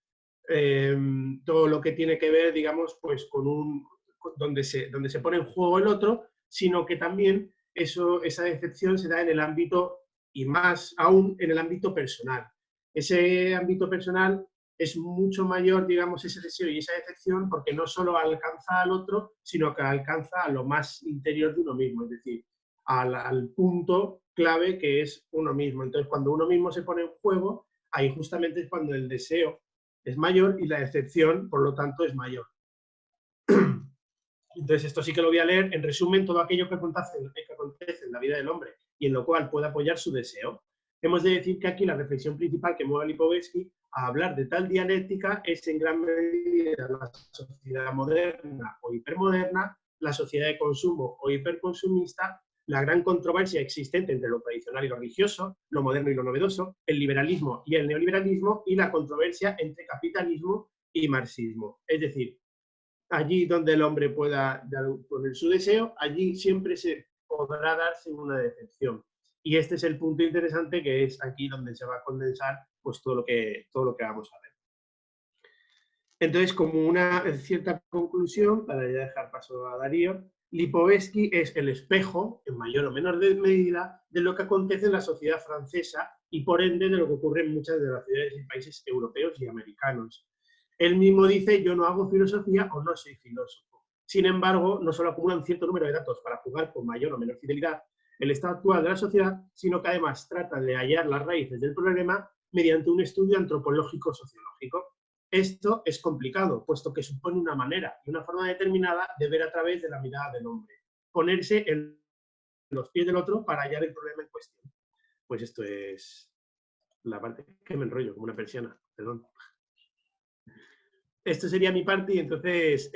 S7: todo lo que tiene que ver, digamos, pues con donde se pone en juego el otro, sino que también esa decepción se da en el ámbito, y más aún en el ámbito personal. Ese ámbito personal es mucho mayor, digamos, ese deseo y esa decepción, porque no solo alcanza al otro, sino que alcanza a lo más interior de uno mismo, es decir, al punto clave que es uno mismo. Entonces, cuando uno mismo se pone en juego, ahí justamente es cuando el deseo es mayor y la decepción, por lo tanto, es mayor. Entonces, esto sí que lo voy a leer. En resumen, todo aquello que acontece en la vida del hombre y en lo cual puede apoyar su deseo. Hemos de decir que aquí la reflexión principal que mueve a Lipovetsky a hablar de tal dialéctica es en gran medida la sociedad moderna o hipermoderna, la sociedad de consumo o hiperconsumista, la gran controversia existente entre lo tradicional y lo religioso, lo moderno y lo novedoso, el liberalismo y el neoliberalismo y la controversia entre capitalismo y marxismo. Es decir, allí donde el hombre pueda poner su deseo, allí siempre se podrá darse una decepción. Y este es el punto interesante, que es aquí donde se va a condensar pues, todo lo que vamos a ver. Entonces, como una cierta conclusión, para ya dejar paso a Darío, Lipovetsky es el espejo, en mayor o menor medida, de lo que acontece en la sociedad francesa y, por ende, de lo que ocurre en muchas de las ciudades y países europeos y americanos. Él mismo dice, yo no hago filosofía o no soy filósofo. Sin embargo, no solo acumula un cierto número de datos para jugar con mayor o menor fidelidad el estado actual de la sociedad, sino que además trata de hallar las raíces del problema mediante un estudio antropológico-sociológico. Esto es complicado, puesto que supone una manera y una forma determinada de ver a través de la mirada del hombre, ponerse en los pies del otro para hallar el problema en cuestión. Pues esto es la parte que me enrollo, como una persiana, perdón. Esto sería mi parte y entonces,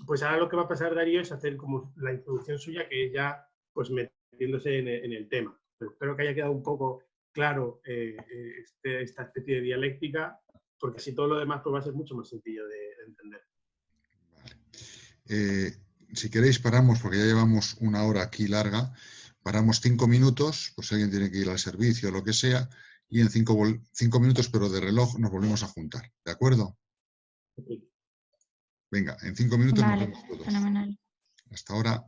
S7: pues ahora lo que va a pasar Darío es hacer como la introducción suya, que es ya pues metiéndose en el tema. Pero espero que haya quedado un poco claro esta especie de dialéctica, porque así todo lo demás pues, va a ser mucho más sencillo de entender.
S1: Vale. Si queréis paramos, porque ya llevamos una hora aquí larga, paramos 5 minutos, pues si alguien tiene que ir al servicio o lo que sea, y en 5 minutos, pero de reloj, nos volvemos a juntar. ¿De acuerdo?
S7: Sí.
S1: Venga, en 5 minutos
S2: vale,
S1: nos vemos todos.
S2: fenomenal.
S1: Hasta ahora.